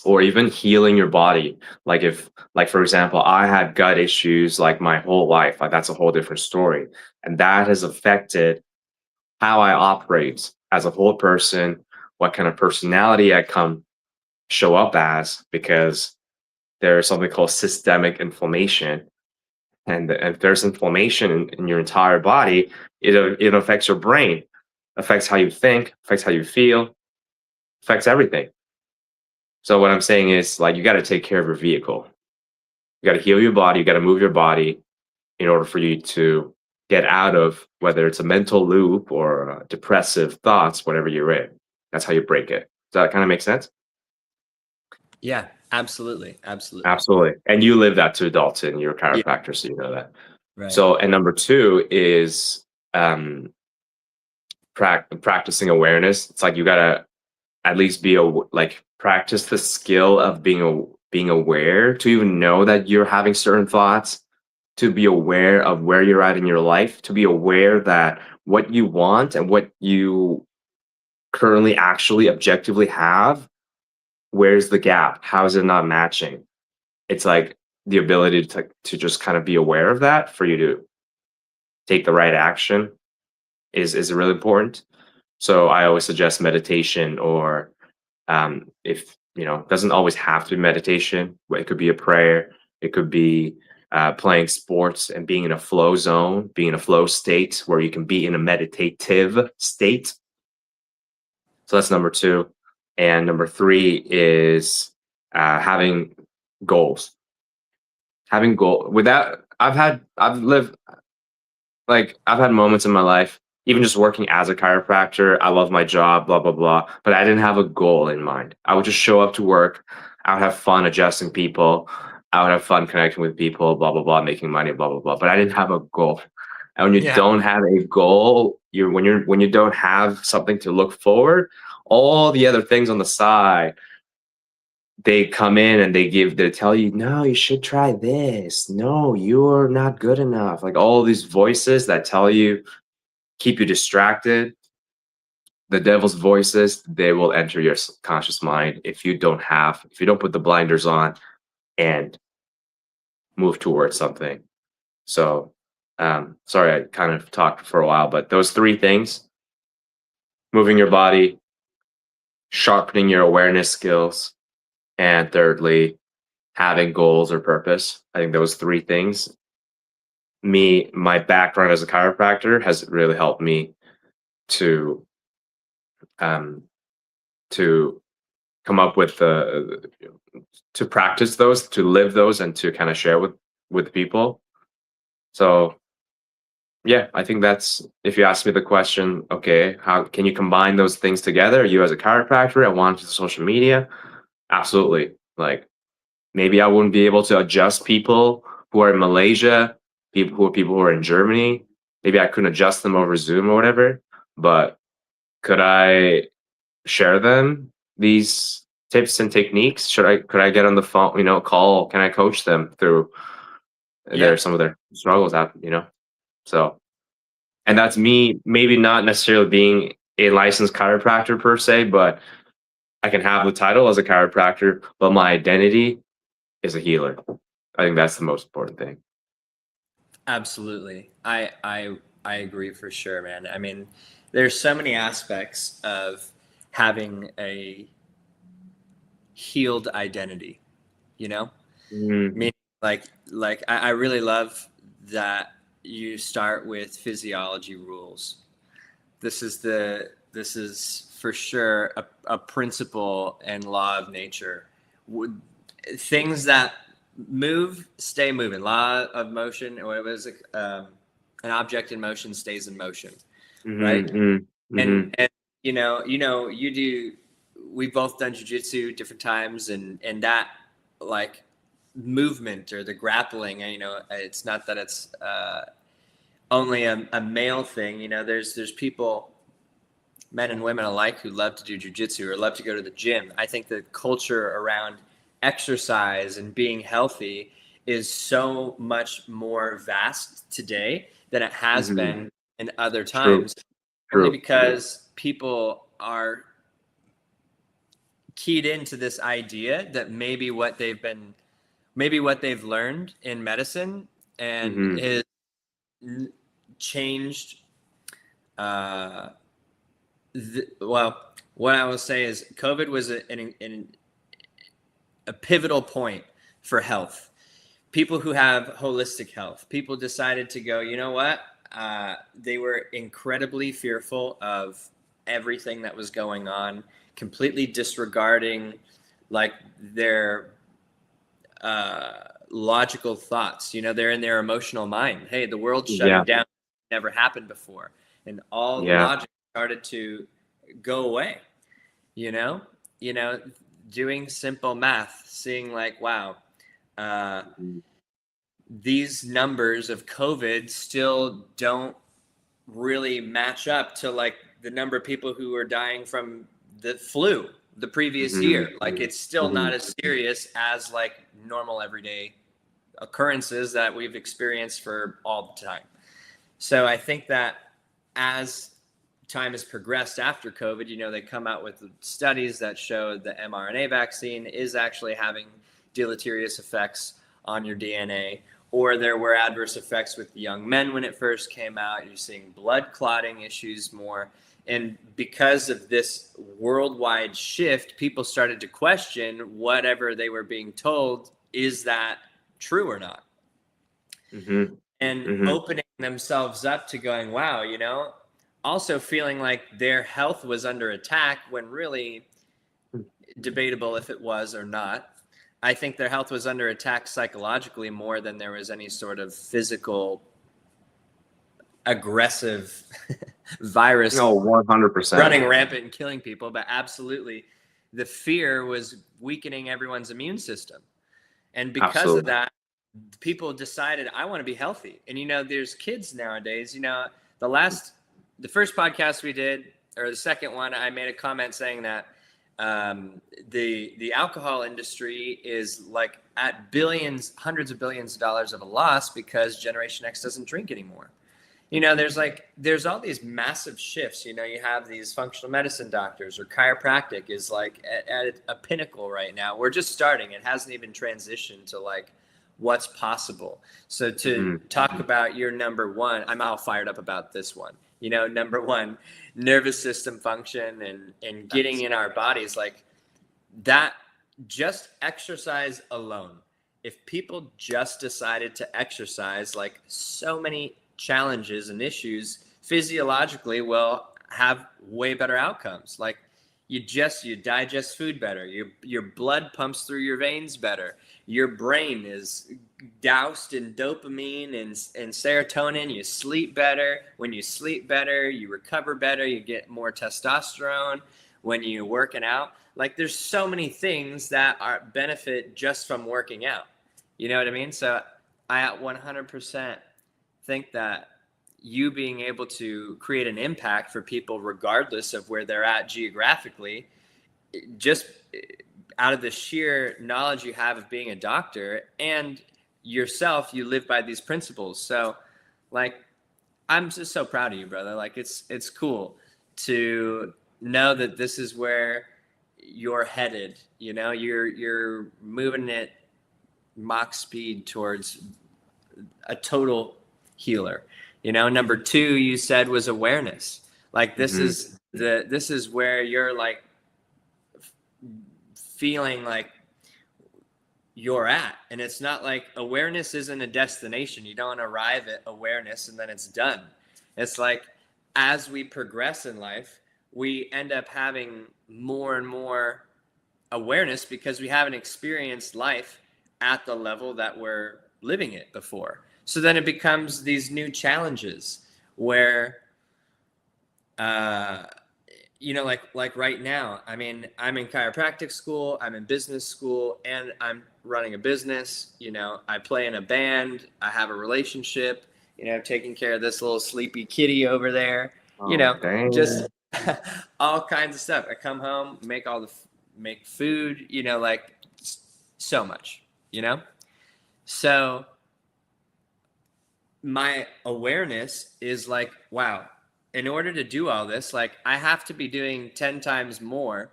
[SPEAKER 2] or even healing your body. Like for example, I had gut issues like my whole life. Like that's a whole different story, and that has affected how I operate as a whole person, what kind of personality I come show up as, because there's something called systemic inflammation. And if there's inflammation in your entire body, it affects your brain, affects how you think, affects how you feel, affects everything. So what I'm saying is like you got to take care of your vehicle. You got to heal your body, you got to move your body in order for you to get out of whether it's a mental loop or depressive thoughts, whatever you're in. That's how you break it. Does that kind of make sense?
[SPEAKER 1] Yeah, absolutely. Absolutely.
[SPEAKER 2] Absolutely. And you live that to adults, and you're a
[SPEAKER 1] Yeah,
[SPEAKER 2] chiropractor, so you know that.
[SPEAKER 1] right.
[SPEAKER 2] So, and number two is um, practicing awareness. It's like you gotta at least like practice the skill of being aware to even know that you're having certain thoughts, to be aware of where you're at in your life, to be aware that what you want and what you currently actually objectively have, where's the gap? How is it not matching? It's like the ability to just kind of be aware of that for you to take the right action is really important. So I always suggest meditation, or if it doesn't always have to be meditation. It could be a prayer. It could be playing sports and being in a flow zone, being in a flow state where you can be in a meditative state. So that's number two. And number three is having goals. Having goal with that, I've had moments in my life, even just working as a chiropractor. I love my job, blah, blah, blah. But I didn't have a goal in mind. I would just show up to work. I would have fun adjusting people. I would have fun connecting with people, blah, blah, blah, making money, blah, blah, blah. But I didn't have a goal. And when you
[SPEAKER 1] Yeah.
[SPEAKER 2] don't have a goal, when you don't have something to look forward, all the other things on the side, they come in and they tell you, no, you should try this. No, you're not good enough. Like all these voices that tell you, keep you distracted. The devil's voices, they will enter your subconscious mind if you don't put the blinders on and move towards something. So, sorry, I kind of talked for a while, but those three things: moving your body, sharpening your awareness skills, and thirdly, having goals or purpose. I think those three things, my background as a chiropractor has really helped me to um, to come up with to practice those, to live those, and to kind of share with people. So yeah, I think that's, if you ask me the question, okay, how can you combine those things together? You as a chiropractor and wanting to social media, absolutely. Like maybe I wouldn't be able to adjust people who are in Malaysia, people who are in Germany. Maybe I couldn't adjust them over Zoom or whatever, but could I share them these tips and techniques? Could I get on the phone, call? Can I coach them through
[SPEAKER 1] Yeah.
[SPEAKER 2] some of their struggles out? So, and that's me, maybe not necessarily being a licensed chiropractor per se, but I can have the title as a chiropractor, but my identity is a healer. I think that's the most important thing.
[SPEAKER 1] Absolutely. I agree for sure, man. I mean, there's so many aspects of having a healed identity, you know?
[SPEAKER 2] Mm,
[SPEAKER 1] Meaning I really love that you start with physiology rules. This is for sure a principle and law of nature. Things that move stay moving. Law of motion, or what was it? An object in motion stays in motion, right? And you do. We've both done jujitsu different times, and that like movement or the grappling. It's not that it's only a male thing. There's people, men and women alike, who love to do jujitsu or love to go to the gym. I think the culture around exercise and being healthy is so much more vast today than it has been in other
[SPEAKER 2] True.
[SPEAKER 1] times, only
[SPEAKER 2] True.
[SPEAKER 1] because people are keyed into this idea that maybe what they've learned in medicine and has changed. Well, what I will say is COVID was a pivotal point for health. People who have holistic health, people decided to go, you know what? They were incredibly fearful of everything that was going on, completely disregarding like their logical thoughts. They're in their emotional mind. Hey, the world's shutting down. Never happened before. And all the logic started to go away. You know, doing simple math, seeing like, wow, these numbers of COVID still don't really match up to like the number of people who are dying from the flu the previous year. Like it's still not as serious as like normal everyday occurrences that we've experienced for all the time. So I think that as time has progressed after COVID, you know, they come out with studies that show the mRNA vaccine is actually having deleterious effects on your DNA, or there were adverse effects with young men when it first came out. You're seeing blood clotting issues more. And because of this worldwide shift, people started to question whatever they were being told. Is that true or not? And opening themselves up to going, wow, you know, also feeling like their health was under attack when really debatable if it was or not. I think their health was under attack psychologically more than there was any sort of physical aggressive virus
[SPEAKER 2] 100%
[SPEAKER 1] running rampant and killing people. But absolutely, the fear was weakening everyone's immune system. And because of that, people decided, I want to be healthy. And, you know, there's kids nowadays, you know, the first podcast we did, or the second one, I made a comment saying that the alcohol industry is like at billions, hundreds of billions of dollars of a loss because Generation X doesn't drink anymore. You know, there's all these massive shifts. You know, you have these functional medicine doctors, or chiropractic is like at a pinnacle right now. We're just starting. It hasn't even transitioned to like what's possible. So to talk about your number one, I'm all fired up about this one. You know, number one, nervous system function and getting in our bodies, like that, just exercise alone. If people just decided to exercise, like so many challenges and issues physiologically will have way better outcomes. Like you digest food better. Your blood pumps through your veins better. Your brain is doused in dopamine and serotonin. You sleep better. When you sleep better, you recover better. You get more testosterone when you're working out. Like there's so many things that are benefit just from working out. You know what I mean? So I 100% think that you being able to create an impact for people regardless of where they're at geographically, just out of the sheer knowledge you have of being a doctor and yourself, you live by these principles. So like, I'm just so proud of you, brother. Like it's cool to know that this is where you're headed. You know, you're moving at Mach speed towards a total healer. You know, number two, you said, was awareness. Like this is where you're like feeling like you're at. And it's not like awareness isn't a destination. You don't arrive at awareness and then it's done. It's like as we progress in life, we end up having more and more awareness because we haven't experienced life at the level that we're living it before. So then it becomes these new challenges where, you know, like right now, I mean, I'm in chiropractic school, I'm in business school, and I'm running a business. You know, I play in a band, I have a relationship, you know, taking care of this little sleepy kitty over there, you know, just all kinds of stuff. I come home, make food, you know, like so much, you know? So my awareness is like, wow, in order to do all this, like I have to be doing 10 times more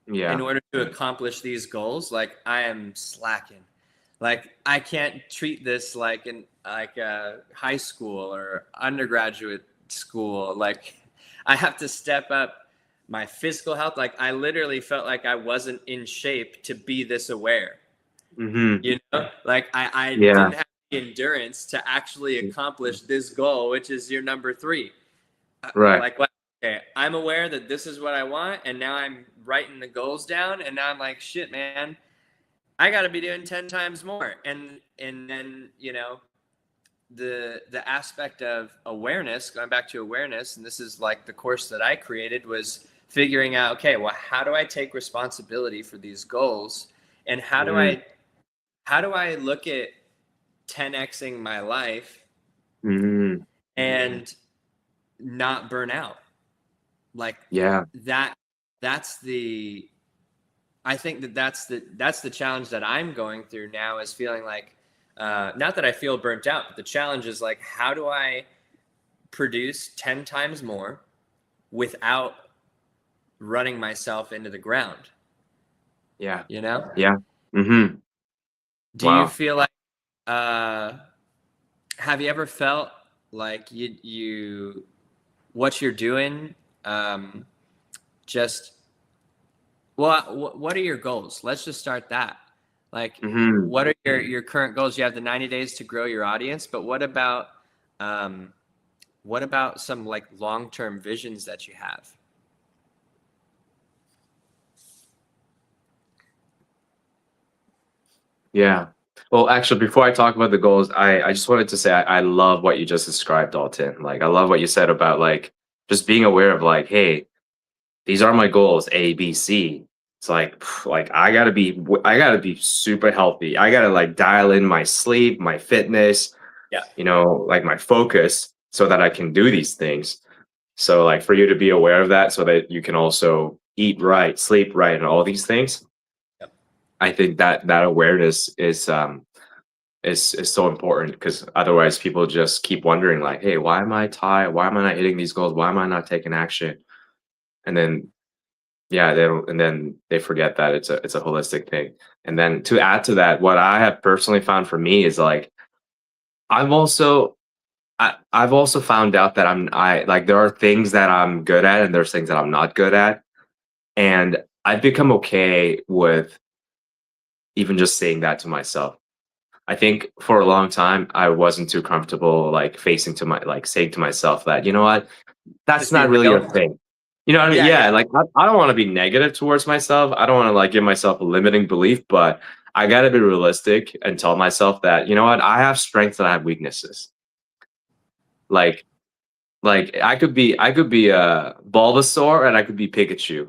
[SPEAKER 1] in order to accomplish these goals. Like I am slacking. Like I can't treat this like a high school or undergraduate school. Like I have to step up my physical health. Like I literally felt like I wasn't in shape to be this aware. You know, like I didn't have the endurance to actually accomplish this goal, which is your number three.
[SPEAKER 2] Right.
[SPEAKER 1] Like, okay, I'm aware that this is what I want, and now I'm writing the goals down, and now I'm like, shit, man, I got to be doing 10 times more. And then, you know, the aspect of awareness, going back to awareness, and this is like the course that I created, was figuring out, okay, well, how do I take responsibility for these goals, and how do I look at 10xing my life and not burn out. Like
[SPEAKER 2] Yeah.
[SPEAKER 1] that's the, I think that's the challenge that I'm going through now, is feeling like, not that I feel burnt out, but the challenge is like, how do I produce 10 times more without running myself into the ground?
[SPEAKER 2] Yeah.
[SPEAKER 1] You know?
[SPEAKER 2] Yeah. Mm-hmm.
[SPEAKER 1] Do you
[SPEAKER 2] Wow.
[SPEAKER 1] feel like, have you ever felt like what you're doing, just, well, what are your goals? Let's just start that. Like,
[SPEAKER 2] Mm-hmm.
[SPEAKER 1] what are your current goals? You have the 90 days to grow your audience, but um, what about some like long-term visions that you have?
[SPEAKER 2] Yeah. Well, actually, before I talk about the goals, I just wanted to say I love what you just described, Dalton. Like, I love what you said about like just being aware of like, hey, these are my goals, A, B, C. It's like I gotta be super healthy. I gotta like dial in my sleep, my fitness,
[SPEAKER 1] Yeah.
[SPEAKER 2] like my focus so that I can do these things. So like for you to be aware of that so that you can also eat right, sleep right, and all these things.
[SPEAKER 1] Yep.
[SPEAKER 2] I think that awareness is so important, because otherwise people just keep wondering like, hey, why am I tired? Why am I not hitting these goals? Why am I not taking action? And then yeah, they don't, and then they forget that it's a holistic thing. And then to add to that, what I have personally found for me is like I've also I've also found out that I like there are things that I'm good at and there's things that I'm not good at. And I've become okay with even just saying that to myself. I think for a long time I wasn't too comfortable like facing to my like saying to myself that, you know what, that's
[SPEAKER 1] Just be
[SPEAKER 2] not really your
[SPEAKER 1] real.
[SPEAKER 2] thing. You know what I mean?
[SPEAKER 1] Yeah,
[SPEAKER 2] Yeah,
[SPEAKER 1] yeah.
[SPEAKER 2] like I don't want to be negative towards myself. I don't want to like give myself a limiting belief, but I got to be realistic and tell myself that, you know what, I have strengths and I have weaknesses. Like I could be Bulbasaur and I could be Pikachu.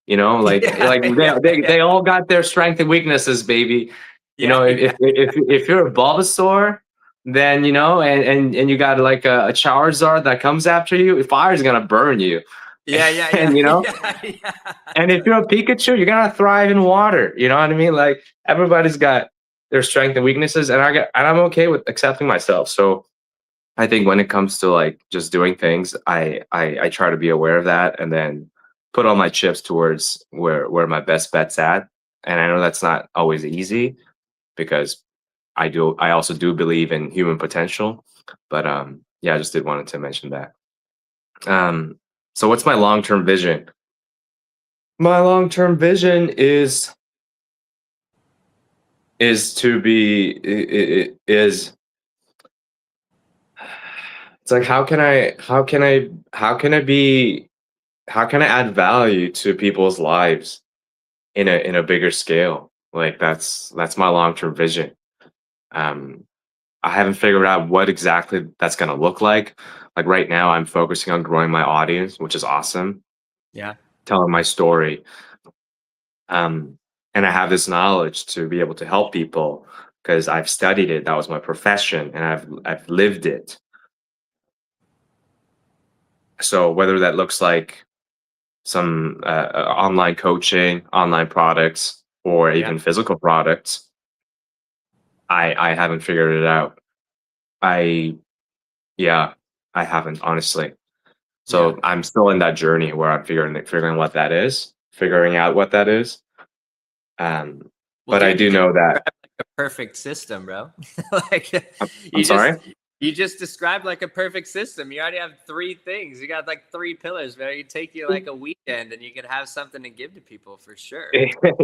[SPEAKER 2] You know,
[SPEAKER 1] Yeah,
[SPEAKER 2] like
[SPEAKER 1] yeah,
[SPEAKER 2] they all got their strengths and weaknesses, baby. You
[SPEAKER 1] yeah,
[SPEAKER 2] know,
[SPEAKER 1] yeah,
[SPEAKER 2] if you're a Bulbasaur, then you know, and you got like a Charizard that comes after you, fire's gonna burn you.
[SPEAKER 1] yeah, yeah,
[SPEAKER 2] And
[SPEAKER 1] yeah,
[SPEAKER 2] you know,
[SPEAKER 1] yeah, yeah.
[SPEAKER 2] and if you're a Pikachu, you're gonna thrive in water. You know what I mean? Like everybody's got their strengths and weaknesses, and I'm okay with accepting myself. So I think when it comes to like just doing things, I try to be aware of that and then put all my chips towards where my best bet's at. And I know that's not always easy, because I also do believe in human potential. But yeah, I just did wanted to mention that. Um so what's my long-term vision? My long-term vision is to be is it's like how can I add value to people's lives in a bigger scale? Like that's my long-term vision. Um, I haven't figured out what exactly that's gonna look like. Like right now, I'm focusing on growing my audience, which is awesome,
[SPEAKER 1] Yeah,
[SPEAKER 2] telling my story. Um, and I have this knowledge to be able to help people because I've studied it. That was my profession, and I've lived it. So whether that looks like some online coaching, online products, or
[SPEAKER 1] yeah,
[SPEAKER 2] even physical products, I haven't figured it out. I Yeah, I haven't honestly.
[SPEAKER 1] yeah.
[SPEAKER 2] So I'm still in that journey where I'm figuring what that is, figuring out what that is. Um,
[SPEAKER 1] Well,
[SPEAKER 2] but I
[SPEAKER 1] dude, you
[SPEAKER 2] do
[SPEAKER 1] just
[SPEAKER 2] know that.
[SPEAKER 1] described like a perfect system, bro. Like,
[SPEAKER 2] I'm
[SPEAKER 1] you just
[SPEAKER 2] sorry.
[SPEAKER 1] you just described like a perfect system. You already have three things. You got like three pillars, man. You take you like a weekend, and you can have something to give to people for sure.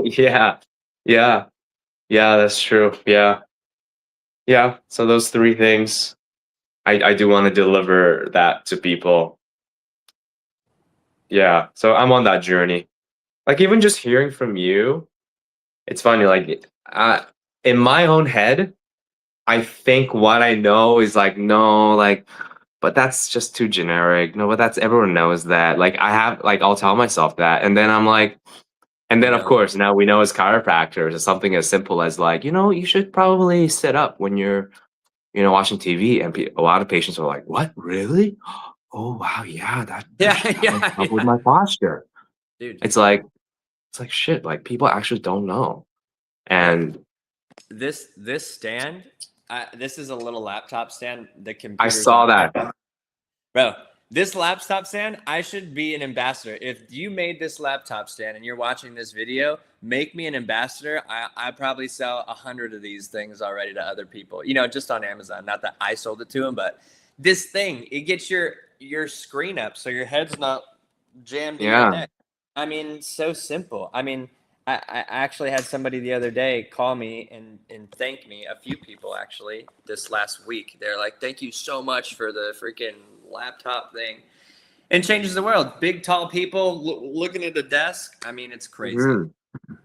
[SPEAKER 2] Yeah, yeah, yeah. That's true. Yeah, yeah. So those three things, I do want to deliver that to people. Yeah. So I'm on that journey. Like even just hearing from you, it's funny. Like in my own head, I think what I know is like, no, like, but that's just too generic. No, but that's everyone knows that. Like, I have, like, I'll tell myself that. And then I'm like, and
[SPEAKER 1] You
[SPEAKER 2] then of
[SPEAKER 1] don't.
[SPEAKER 2] course, now we know as chiropractors, it's something as simple as like, you should probably sit up when you're, watching TV. And a lot of patients are like, what, really? oh wow, yeah,
[SPEAKER 1] Yeah,
[SPEAKER 2] that would
[SPEAKER 1] yeah,
[SPEAKER 2] help with
[SPEAKER 1] yeah.
[SPEAKER 2] my posture.
[SPEAKER 1] Dude,
[SPEAKER 2] It's like shit. Like people actually don't know,
[SPEAKER 1] like
[SPEAKER 2] and
[SPEAKER 1] this stand, this is a little laptop stand. The
[SPEAKER 2] I
[SPEAKER 1] computer's
[SPEAKER 2] saw
[SPEAKER 1] on,
[SPEAKER 2] that.
[SPEAKER 1] bro. This laptop stand, I should be an ambassador. If you made this laptop stand and you're watching this video, make me an ambassador. I probably sell 100 of these things already to other people. You know, just on Amazon. Not that I sold it to them, but this thing, it gets your screen up so your head's not jammed to your
[SPEAKER 2] Yeah.
[SPEAKER 1] neck. I mean, so simple. I mean, I actually had somebody the other day call me and thank me, a few people actually, this last week. They're like, thank you so much for the freaking laptop thing. And changes the world. Big, tall people looking at the desk. I mean, it's crazy.
[SPEAKER 2] Mhm.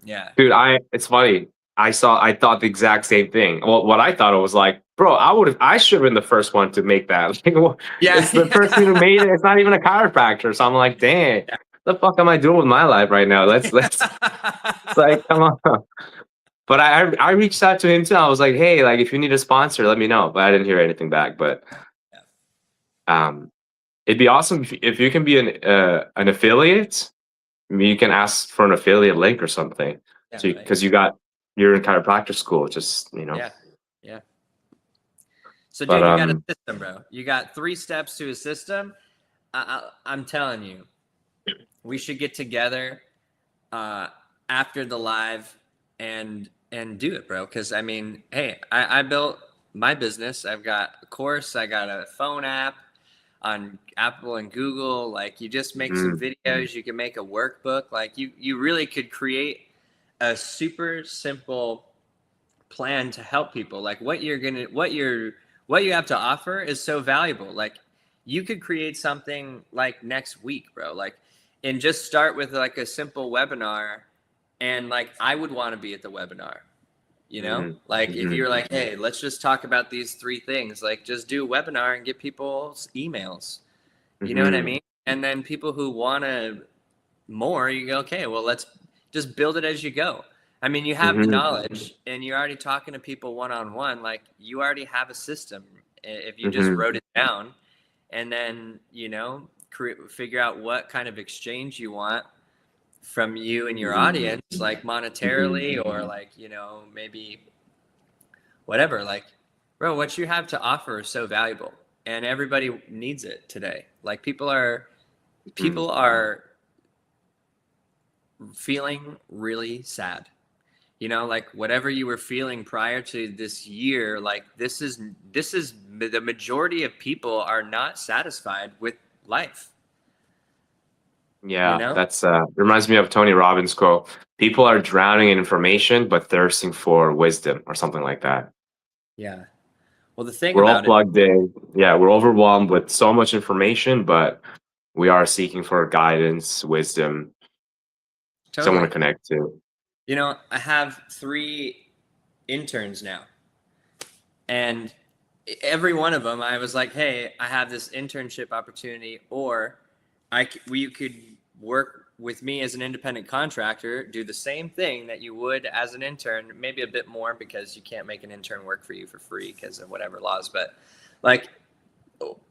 [SPEAKER 1] Yeah.
[SPEAKER 2] Dude, it's funny. I thought the exact same thing. Well, what I thought it was like, bro, I should have been the first one to make that. Like,
[SPEAKER 1] Yeah.
[SPEAKER 2] it's the person who made it. It's not even a chiropractor. So I'm like, dang, the fuck am I doing with my life right now? It's like, come on. But I reached out to him too. I was like, hey, like if you need a sponsor, let me know. But I didn't hear anything back. But um, it'd be awesome if you can be an affiliate. I mean, you can ask for an affiliate link or something.
[SPEAKER 1] Yeah,
[SPEAKER 2] So
[SPEAKER 1] right.
[SPEAKER 2] because you're in chiropractic school, just
[SPEAKER 1] Yeah. Yeah. So,
[SPEAKER 2] But
[SPEAKER 1] dude, you got a system, bro. You got 3 steps to a system. I'm telling you, we should get together after the live and do it, bro. Because I mean, hey, I built my business. I've got a course. I got a phone app on Apple and Google. Like, you just make some videos. You can make a workbook. Like, you really could create a super simple plan to help people. Like, what you have to offer is so valuable. Like, you could create something like next week, bro. Like, and just start with like a simple webinar. And like, I would want to be at the webinar, you know, like if you're like, hey, let's just talk about these 3 things, like just do a webinar and get people's emails, you know what I mean? And then people who want to more, you go, okay, well, let's just build it as you go. I mean, you have the knowledge and you're already talking to people one-on-one. Like, you already have a system if you just wrote it down, and then, you know, figure out what kind of exchange you want from you and your audience, like monetarily or like, you know, maybe whatever. Like, bro, what you have to offer is so valuable and everybody needs it today. Like, people are feeling really sad, you know, like whatever you were feeling prior to this year. Like, this is the majority of people are not satisfied with life.
[SPEAKER 2] Yeah,
[SPEAKER 1] you know,
[SPEAKER 2] that's reminds me of Tony Robbins' quote. People are drowning in information but thirsting for wisdom or something like that.
[SPEAKER 1] yeah. Well, the thing
[SPEAKER 2] We're all
[SPEAKER 1] about it,
[SPEAKER 2] plugged in. Yeah, we're overwhelmed with so much information, but we are seeking for guidance, wisdom, someone
[SPEAKER 1] totally,
[SPEAKER 2] to connect to.
[SPEAKER 1] you know, I have 3 interns now, and every one of them, I was like, hey, I have this internship opportunity, or you could work with me as an independent contractor, do the same thing that you would as an intern, maybe a bit more because you can't make an intern work for you for free because of whatever laws. But like,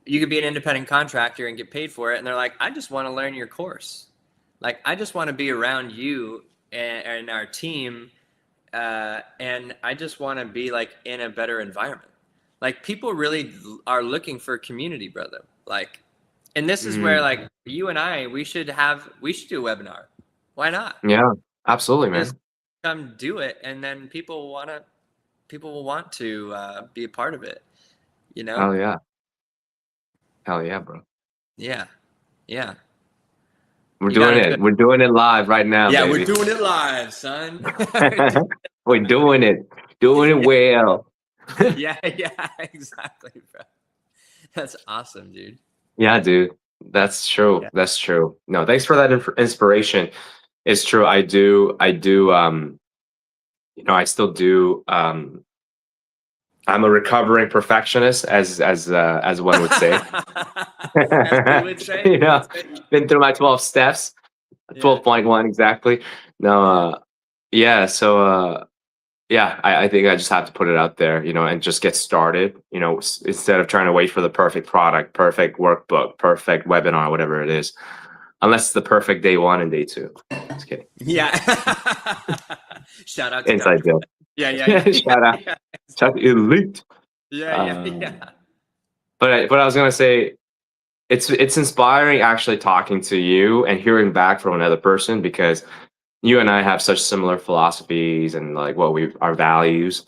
[SPEAKER 1] you could be an independent contractor and get paid for it. And they're like, I just want to learn your course. Like, I just want to be around you and our team. And I just want to be like in a better environment. Like, people really are looking for community, brother. Like, and this is where, like, you and I, we should do a webinar. Why not?
[SPEAKER 2] Yeah, absolutely, man.
[SPEAKER 1] Just come do it, and then people will want to be a part of it. You know?
[SPEAKER 2] Hell yeah, bro.
[SPEAKER 1] Yeah, yeah.
[SPEAKER 2] We're
[SPEAKER 1] You
[SPEAKER 2] doing
[SPEAKER 1] gotta do
[SPEAKER 2] it.
[SPEAKER 1] it.
[SPEAKER 2] We're doing it live right now,
[SPEAKER 1] Yeah,
[SPEAKER 2] baby.
[SPEAKER 1] we're doing it live, son.
[SPEAKER 2] We're doing it. Doing it well.
[SPEAKER 1] Yeah, exactly, bro. That's awesome, dude.
[SPEAKER 2] Yeah, dude. That's true.
[SPEAKER 1] Yeah.
[SPEAKER 2] That's true. No, thanks for that inspiration. It's true. I do I still do I'm a recovering perfectionist as one would say.
[SPEAKER 1] As we would say.
[SPEAKER 2] You know, been through my 12 steps. 12.1 exactly. No, yeah, so yeah, I think I just have to put it out there, and just get started, instead of trying to wait for the perfect product, perfect workbook, perfect webinar, whatever it is, unless it's the perfect day 1 and day 2. Just kidding.
[SPEAKER 1] Yeah. Shout out to
[SPEAKER 2] Inside
[SPEAKER 1] Kang.
[SPEAKER 2] joke.
[SPEAKER 1] Yeah, yeah, yeah.
[SPEAKER 2] Shout out.
[SPEAKER 1] Yeah,
[SPEAKER 2] Shout out elite.
[SPEAKER 1] yeah, yeah. Yeah.
[SPEAKER 2] But I was gonna say, it's inspiring actually talking to you and hearing back from another person, because you and I have such similar philosophies and like our values,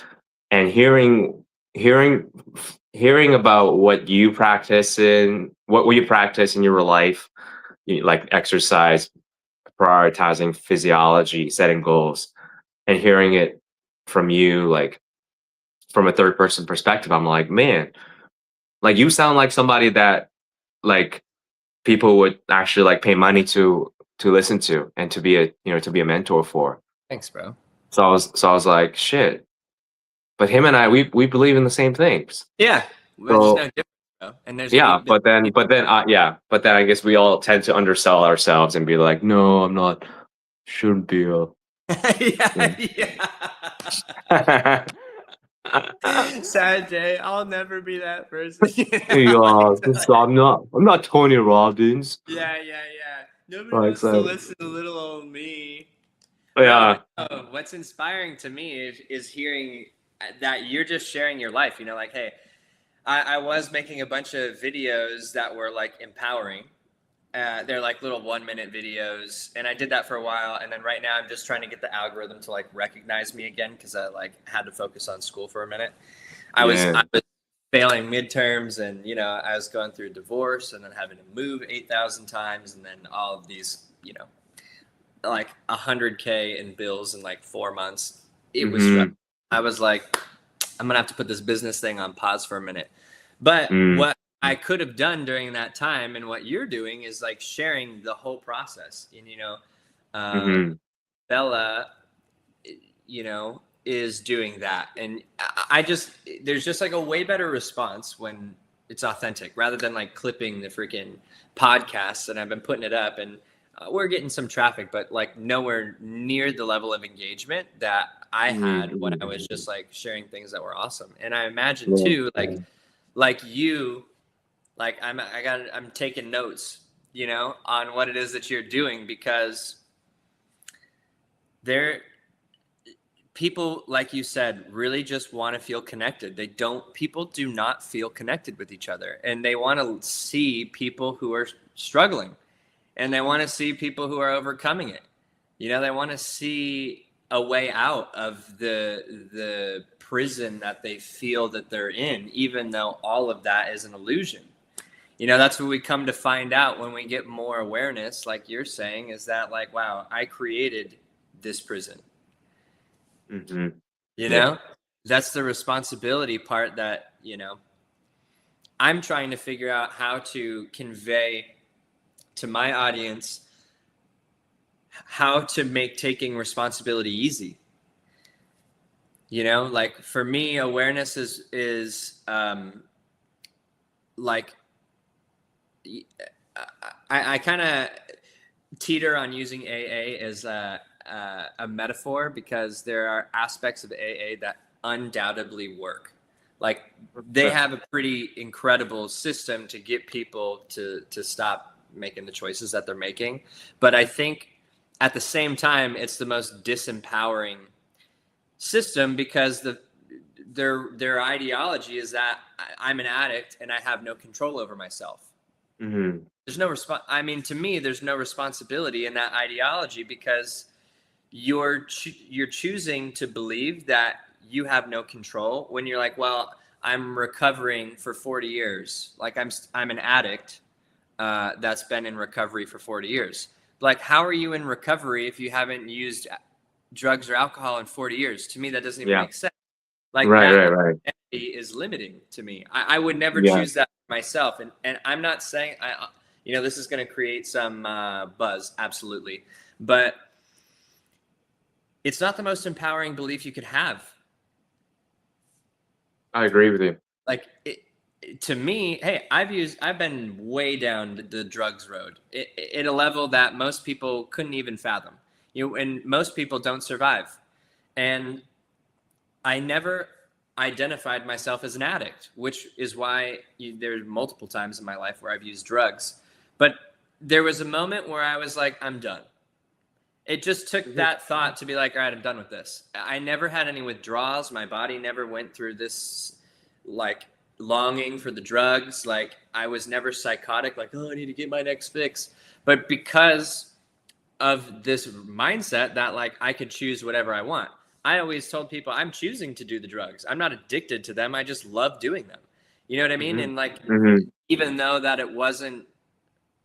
[SPEAKER 2] and hearing hearing about what you practice in your life, like exercise, prioritizing physiology, setting goals, and hearing it from you, like from a third person perspective. I'm like, man, like you sound like somebody that like people would actually like pay money to listen to and to be a mentor for.
[SPEAKER 1] Thanks, bro.
[SPEAKER 2] So I was like, shit. But him and I, we believe in the same things.
[SPEAKER 1] Yeah, we're just no
[SPEAKER 2] So
[SPEAKER 1] different, bro. And there's
[SPEAKER 2] yeah, but then I guess we all tend to undersell ourselves and be like, no, I'm not. Shouldn't be a.
[SPEAKER 1] yeah, yeah. Sad day. I'll never be that person.
[SPEAKER 2] Yeah, so I'm not Tony Robbins.
[SPEAKER 1] Yeah, yeah, yeah. Nobody
[SPEAKER 2] Like,
[SPEAKER 1] wants to
[SPEAKER 2] so,
[SPEAKER 1] listen to little old me. No,
[SPEAKER 2] yeah.
[SPEAKER 1] but no, what's inspiring to me is hearing that you're just sharing your life. Like, hey, I was making a bunch of videos that were like empowering. They're like little 1-minute videos, and I did that for a while. And then right now, I'm just trying to get the algorithm to like recognize me again, because I like had to focus on school for a minute. I was failing midterms, and I was going through a divorce, and then having to move 8,000 times, and then all of these, like 100K in bills in like 4 months. It was stressful. I was like, I'm gonna have to put this business thing on pause for a minute. But what I could have done during that time, and what you're doing, is like sharing the whole process. And Bella, is doing that, and there's just like a way better response when it's authentic, rather than like clipping the freaking podcasts. And I've been putting it up, and we're getting some traffic, but like nowhere near the level of engagement that I had when I was just like sharing things that were awesome. And I imagine too, like you, like I'm taking notes, on what it is that you're doing, because people, like you said, really just want to feel connected. People do not feel connected with each other, and they want to see people who are struggling, and they want to see people who are overcoming it. They want to see a way out of the prison that they feel that they're in, even though all of that is an illusion. That's what we come to find out when we get more awareness, like you're saying, is that like, wow, I created this prison. That's the responsibility part that, I'm trying to figure out how to convey to my audience, how to make taking responsibility easy. Like for me, awareness is like, I kind of teeter on using AA as a metaphor, because there are aspects of AA that undoubtedly work. Like they have a pretty incredible system to get people to stop making the choices that they're making. But I think at the same time, it's the most disempowering system, because their ideology is that I'm an addict and I have no control over myself. There's no to me, there's no responsibility in that ideology, because you're choosing to believe that you have no control when you're like, well, I'm recovering for 40 years. Like I'm an addict that's been in recovery for 40 years. Like, how are you in recovery if you haven't used drugs or alcohol in 40 years? To me, that doesn't even make sense. Like
[SPEAKER 2] right.
[SPEAKER 1] Is limiting to me. I would never choose that for myself. And I'm not saying this is going to create some buzz, absolutely, but it's not the most empowering belief you could have.
[SPEAKER 2] I agree with you.
[SPEAKER 1] Like to me, hey, I've been way down the drugs road at a level that most people couldn't even fathom. And most people don't survive. And I never identified myself as an addict, which is why there's multiple times in my life where I've used drugs. But there was a moment where I was like, I'm done. It just took that thought to be like, all right, I'm done with this. I never had any withdrawals. My body never went through this like longing for the drugs. Like I was never psychotic, like, oh, I need to get my next fix. But because of this mindset that like I could choose whatever I want, I always told people I'm choosing to do the drugs. I'm not addicted to them. I just love doing them. You know what I mean? And like, even though that it wasn't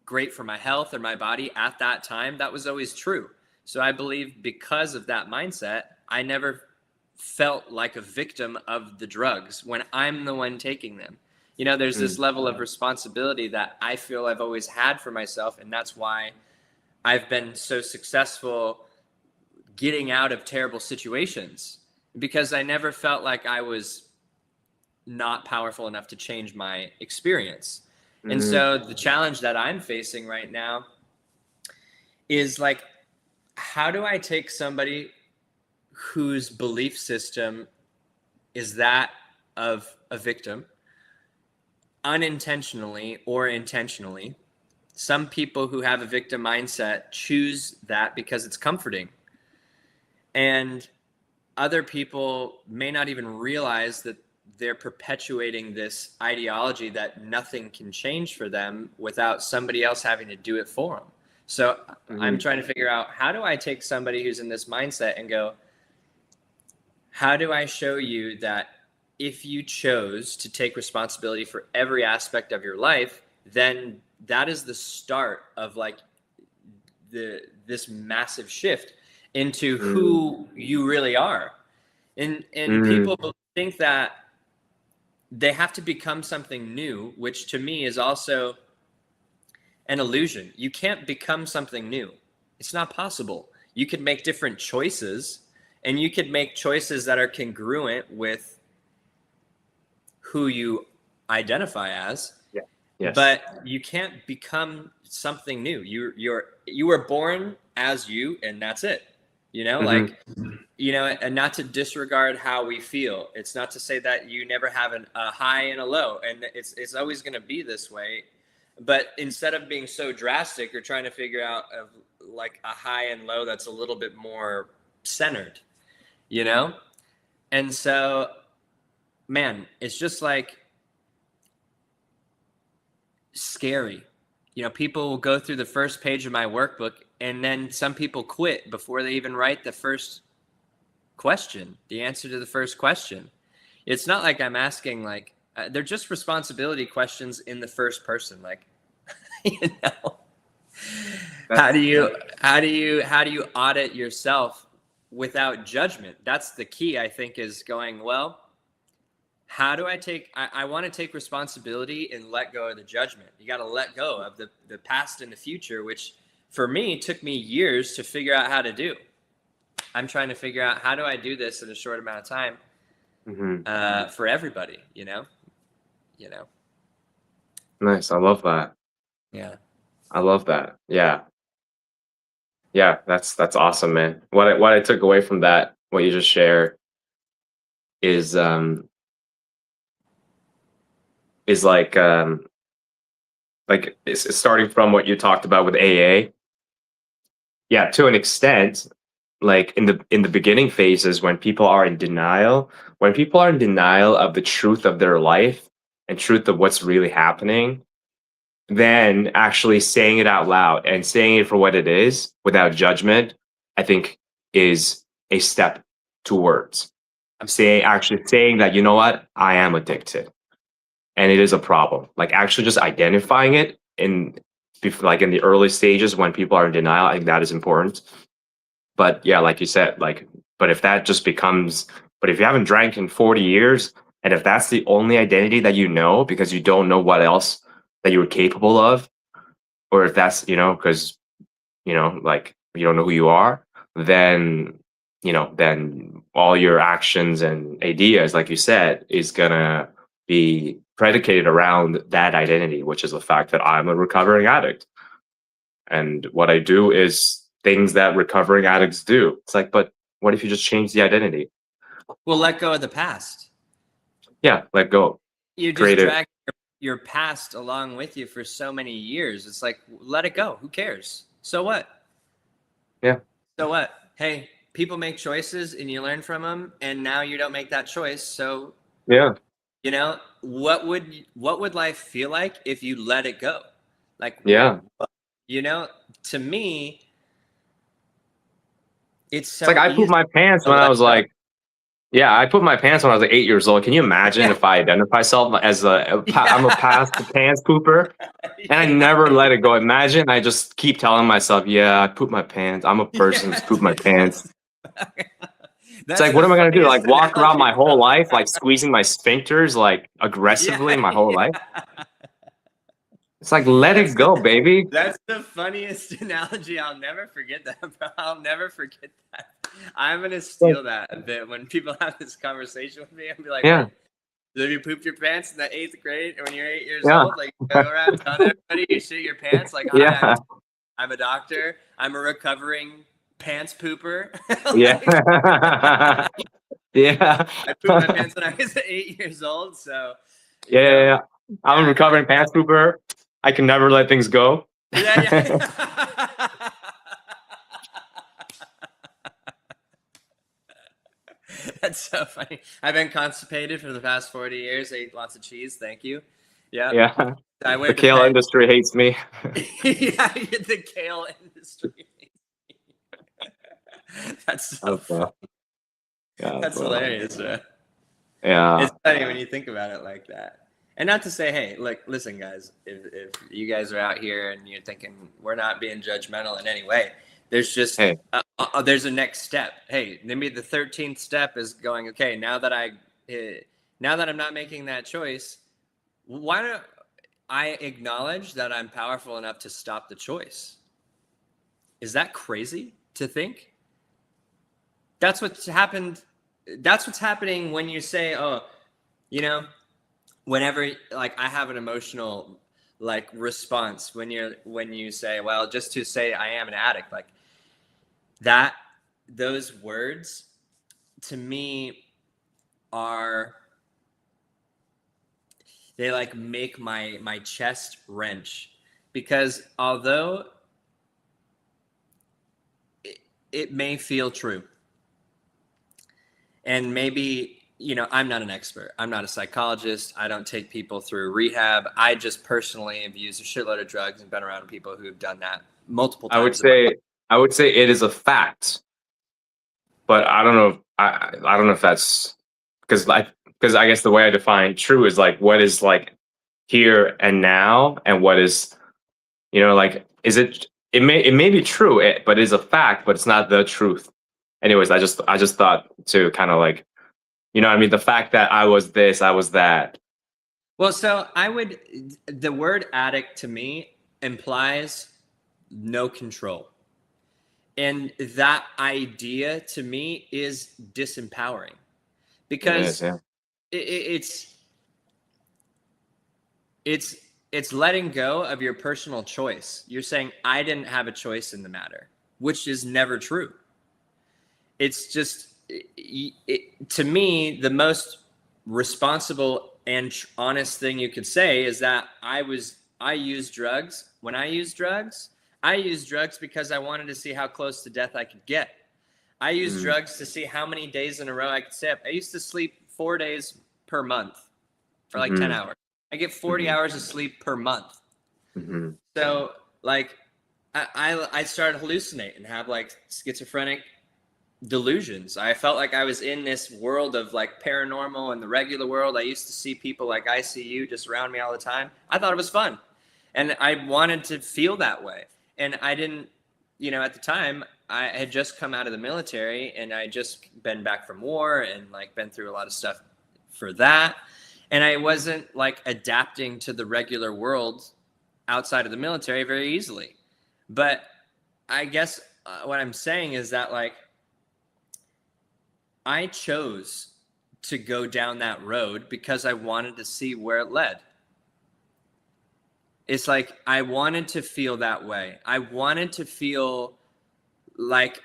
[SPEAKER 1] great for my health or my body at that time, that was always true. So I believe because of that mindset, I never felt like a victim of the drugs when I'm the one taking them. You know, there's this level of responsibility that I feel I've always had for myself. And that's why I've been so successful getting out of terrible situations, because I never felt like I was not powerful enough to change my experience. And so the challenge that I'm facing right now is like, how do I take somebody whose belief system is that of a victim, unintentionally or intentionally? Some people who have a victim mindset choose that because it's comforting. And other people may not even realize that they're perpetuating this ideology that nothing can change for them without somebody else having to do it for them. So I'm trying to figure out, how do I take somebody who's in this mindset and go, how do I show you that if you chose to take responsibility for every aspect of your life, then that is the start of like this massive shift into who you really are. And people think that they have to become something new, which to me is also an illusion. You can't become something new. It's not possible. You could make different choices, and you could make choices that are congruent with who you identify as.
[SPEAKER 2] Yeah. Yes.
[SPEAKER 1] But you can't become something new. You were born as you, and that's it. You know, like, you know, and not to disregard how we feel. It's not to say that you never have a high and a low, and it's always going to be this way. But instead of being so drastic, you're trying to figure out like a high and low that's a little bit more centered, you know? And so, man, it's just like scary. You know, people will go through the first page of my workbook, and then some people quit before they even write the first question, the answer to the first question. It's not like I'm asking like, they're just responsibility questions in the first person. Like, you know, how do you audit yourself without judgment? That's the key, I think, is going, well, how do I want to take responsibility and let go of the judgment. You got to let go of the past and the future, which for me took me years to figure out how to do. I'm trying to figure out, how do I do this in a short amount of time for everybody, you know?
[SPEAKER 2] Nice. I love that.
[SPEAKER 1] Yeah.
[SPEAKER 2] I love that. Yeah. Yeah. That's awesome, man. What I took away from that, what you just shared, is like it's starting from what you talked about with AA. Yeah, to an extent, like in the beginning phases, when people are in denial, of the truth of their life and truth of what's really happening, then actually saying it out loud and saying it for what it is without judgment, I think, is a step towards actually saying that, you know what, I am addicted and it is a problem. Like actually just identifying it like in the early stages when people are in denial, I think that is important. But yeah, like you said, but if you haven't drank in 40 years, and if that's the only identity that you know because you don't know what else that you were capable of, or if that's, because, like you don't know who you are, then, then all your actions and ideas, like you said, is gonna be predicated around that identity, which is the fact that I'm a recovering addict. And what I do is things that recovering addicts do. It's like, but what if you just change the identity?
[SPEAKER 1] Well, let go of the past.
[SPEAKER 2] Yeah, let go.
[SPEAKER 1] You just
[SPEAKER 2] Creative.
[SPEAKER 1] drag your past along with you for so many years. It's like, let it go. Who cares? So what?
[SPEAKER 2] Yeah.
[SPEAKER 1] So what? Hey, people make choices and you learn from them, and now you don't make that choice. So,
[SPEAKER 2] Yeah.
[SPEAKER 1] you know, what would life feel like if you let it go? Like,
[SPEAKER 2] Yeah.
[SPEAKER 1] you know, to me, it's
[SPEAKER 2] It's like
[SPEAKER 1] so
[SPEAKER 2] I pooped
[SPEAKER 1] easy
[SPEAKER 2] my pants
[SPEAKER 1] to
[SPEAKER 2] when I
[SPEAKER 1] let
[SPEAKER 2] was
[SPEAKER 1] go.
[SPEAKER 2] like, yeah, I put my pants when I was like 8 years old. Can you imagine
[SPEAKER 1] Yeah.
[SPEAKER 2] if I identify myself as I'm a past pants pooper and I
[SPEAKER 1] Yeah.
[SPEAKER 2] never let it go? Imagine I just keep telling myself, yeah, I poop my pants. I'm a person who's
[SPEAKER 1] Yeah,
[SPEAKER 2] pooped my
[SPEAKER 1] dude,
[SPEAKER 2] pants. It's
[SPEAKER 1] that's
[SPEAKER 2] like, what
[SPEAKER 1] the
[SPEAKER 2] am I gonna do? Like
[SPEAKER 1] funniest
[SPEAKER 2] walk around
[SPEAKER 1] analogy,
[SPEAKER 2] my whole
[SPEAKER 1] bro.
[SPEAKER 2] life, like squeezing my sphincters, like aggressively
[SPEAKER 1] Yeah,
[SPEAKER 2] my whole life?
[SPEAKER 1] yeah.
[SPEAKER 2] It's like, let
[SPEAKER 1] That's
[SPEAKER 2] it go, baby.
[SPEAKER 1] that's the funniest analogy. I'll never forget that, bro. I'll never forget that. I'm gonna steal that a bit when people have this conversation with me. I'll be like,
[SPEAKER 2] Yeah,
[SPEAKER 1] "Wait, have you pooped your pants in the 8th grade when you're 8 years
[SPEAKER 2] yeah,
[SPEAKER 1] old? Like, you go around telling everybody you shit your pants? Like, hi,
[SPEAKER 2] yeah,
[SPEAKER 1] I'm a doctor. I'm a recovering pants pooper. Like,
[SPEAKER 2] yeah, yeah.
[SPEAKER 1] I pooped my pants when I was 8 years old. So,
[SPEAKER 2] Yeah,
[SPEAKER 1] you
[SPEAKER 2] yeah,
[SPEAKER 1] know,
[SPEAKER 2] yeah. I'm a
[SPEAKER 1] yeah,
[SPEAKER 2] recovering pants pooper. I can never let things go.
[SPEAKER 1] yeah, yeah. That's so funny. I've been constipated for the past 40 years. Ate lots of cheese. Thank you. Yep.
[SPEAKER 2] Yeah.
[SPEAKER 1] I
[SPEAKER 2] The
[SPEAKER 1] went to
[SPEAKER 2] kale
[SPEAKER 1] bed.
[SPEAKER 2] industry hates me.
[SPEAKER 1] Yeah, the kale industry. That's so
[SPEAKER 2] Oh,
[SPEAKER 1] funny.
[SPEAKER 2] well. Yeah,
[SPEAKER 1] That's
[SPEAKER 2] well,
[SPEAKER 1] hilarious, man.
[SPEAKER 2] yeah.
[SPEAKER 1] It's funny when you think about it like that. And not to say, hey, look, listen, guys, if you guys are out here and you're thinking we're not being judgmental in any way, there's just
[SPEAKER 2] Hey,
[SPEAKER 1] there's a next step. Hey, maybe the 13th step is going, okay, now that I'm not making that choice, why don't I acknowledge that I'm powerful enough to stop the choice? Is that crazy to think? That's what's happened. That's what's happening when you say, oh, you know, whenever like I have an emotional like response when you say, well, just to say I am an addict, like that, those words to me are, they like make my chest wrench, because although it may feel true, and maybe, you know, I'm not an expert, I'm not a psychologist, I don't take people through rehab, I just personally have used a shitload of drugs and been around people who've done that multiple
[SPEAKER 2] I would
[SPEAKER 1] times in my life.
[SPEAKER 2] say I would say it is a fact, but I don't know if I don't know if that's because I guess the way I define true is like what is like here and now and what is, like, is it may be true, but it is a fact, but it's not the truth. Anyways, I just thought to kind of like, what I mean, the fact that I was this, I was that.
[SPEAKER 1] Well, so the word addict to me implies no control. And that idea to me is disempowering,
[SPEAKER 2] It is,
[SPEAKER 1] because
[SPEAKER 2] yeah.
[SPEAKER 1] it's it's it's letting go of your personal choice. You're saying I didn't have a choice in the matter, which is never true. It's just to me the most responsible and honest thing you could say is that I used drugs. When I used drugs because I wanted to see how close to death I could get. I used
[SPEAKER 2] Mm,
[SPEAKER 1] drugs to see how many days in a row I could stay up. I used to sleep 4 days per month for like 10
[SPEAKER 2] mm-hmm,
[SPEAKER 1] hours. I get 40
[SPEAKER 2] mm-hmm,
[SPEAKER 1] hours of sleep per month.
[SPEAKER 2] mm-hmm,
[SPEAKER 1] So like I started hallucinate and have like schizophrenic delusions. I felt like I was in this world of like paranormal and the regular world. I used to see people like ICU just around me all the time. I thought it was fun. And I wanted to feel that way. And I didn't, at the time I had just come out of the military and I just been back from war and like been through a lot of stuff for that. And I wasn't like adapting to the regular world outside of the military very easily. But I guess what I'm saying is that like I chose to go down that road because I wanted to see where it led. It's like I wanted to feel that way. I wanted to feel like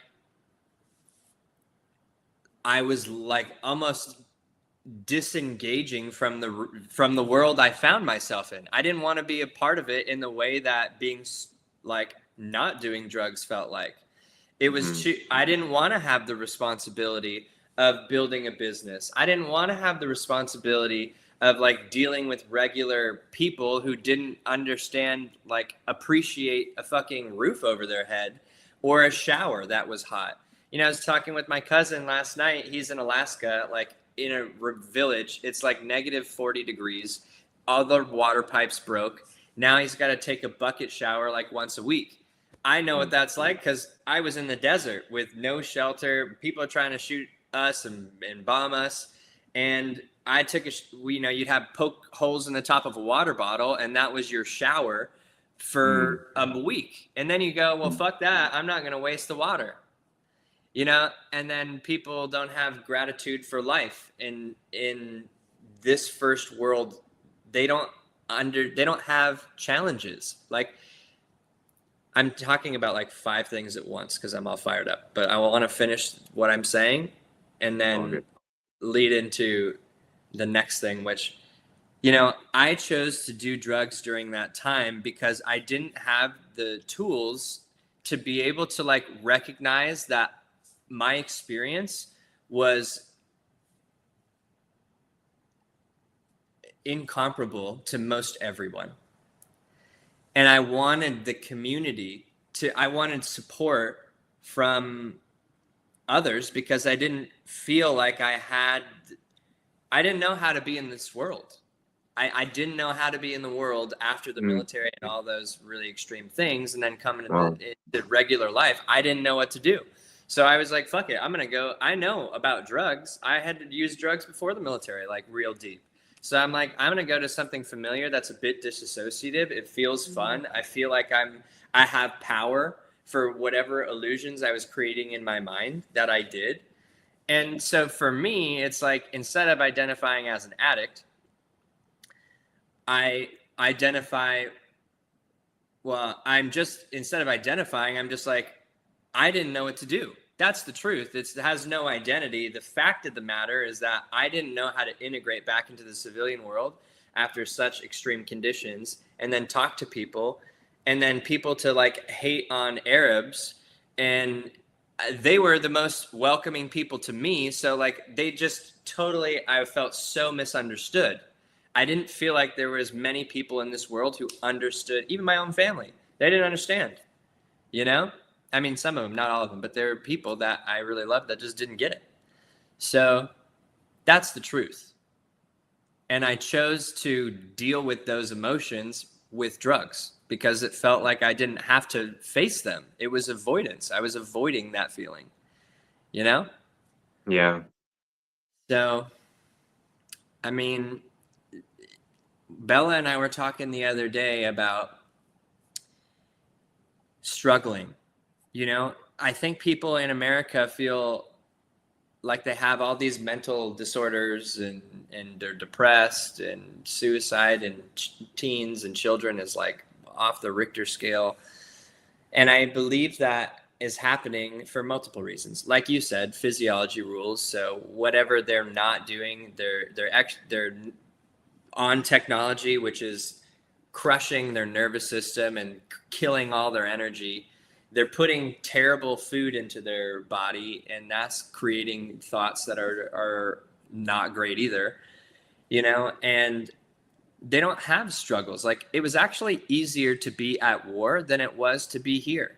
[SPEAKER 1] I was like almost disengaging from the world I found myself in. I didn't want to be a part of it in the way that being like not doing drugs felt like. It was too, I didn't want to have the responsibility of building a business. I didn't want to have the responsibility of like dealing with regular people who didn't understand, like appreciate a fucking roof over their head or a shower that was hot. You know, I was talking with my cousin last night. He's in Alaska, like in a village. It's like negative 40 degrees. All the water pipes broke. Now he's got to take a bucket shower like once a week. I know what that's like because I was in the desert with no shelter. People are trying to shoot us and bomb us. And I took you'd have poke holes in the top of a water bottle, and that was your shower for a week. And then you go, well, fuck that. I'm not going to waste the water. You know, and then people don't have gratitude for life in this first world. They don't have challenges. Like, I'm talking about like 5 things at once because I'm all fired up, but I want to finish what I'm saying and then lead into the next thing, which, you know, I chose to do drugs during that time because I didn't have the tools to be able to like recognize that my experience was incomparable to most everyone. And I wanted the community I wanted support from others because I didn't feel like I didn't know how to be in this world. I didn't know how to be in the world after the military and all those really extreme things, and then coming into regular life. I didn't know what to do. So I was like, fuck it, I'm going to go. I know about drugs. I had to use drugs before the military, like real deep. So I'm like, I'm going to go to something familiar that's a bit disassociative. It feels fun. I feel like I have power for whatever illusions I was creating in my mind that I did. And so for me, it's like, instead of identifying as an addict, instead of identifying, I'm just like, I didn't know what to do. That's the truth. It has no identity. The fact of the matter is that I didn't know how to integrate back into the civilian world after such extreme conditions, and then talk to people, and then people to like hate on Arabs, and they were the most welcoming people to me. So like they just totally, I felt so misunderstood. I didn't feel like there was many people in this world who understood, even my own family. They didn't understand, you know? I mean, some of them, not all of them, but there are people that I really love that just didn't get it. So that's the truth. And I chose to deal with those emotions with drugs because it felt like I didn't have to face them. It was avoidance. I was avoiding that feeling, you know?
[SPEAKER 2] Yeah.
[SPEAKER 1] So, I mean, Bella and I were talking the other day about struggling. You know, I think people in America feel like they have all these mental disorders and they're depressed, and suicide in teens and children is like off the Richter scale. And I believe that is happening for multiple reasons. Like you said, physiology rules. So whatever they're not doing, they're on technology, which is crushing their nervous system and killing all their energy. They're putting terrible food into their body, and that's creating thoughts that are not great either, you know, and they don't have struggles. Like, it was actually easier to be at war than it was to be here.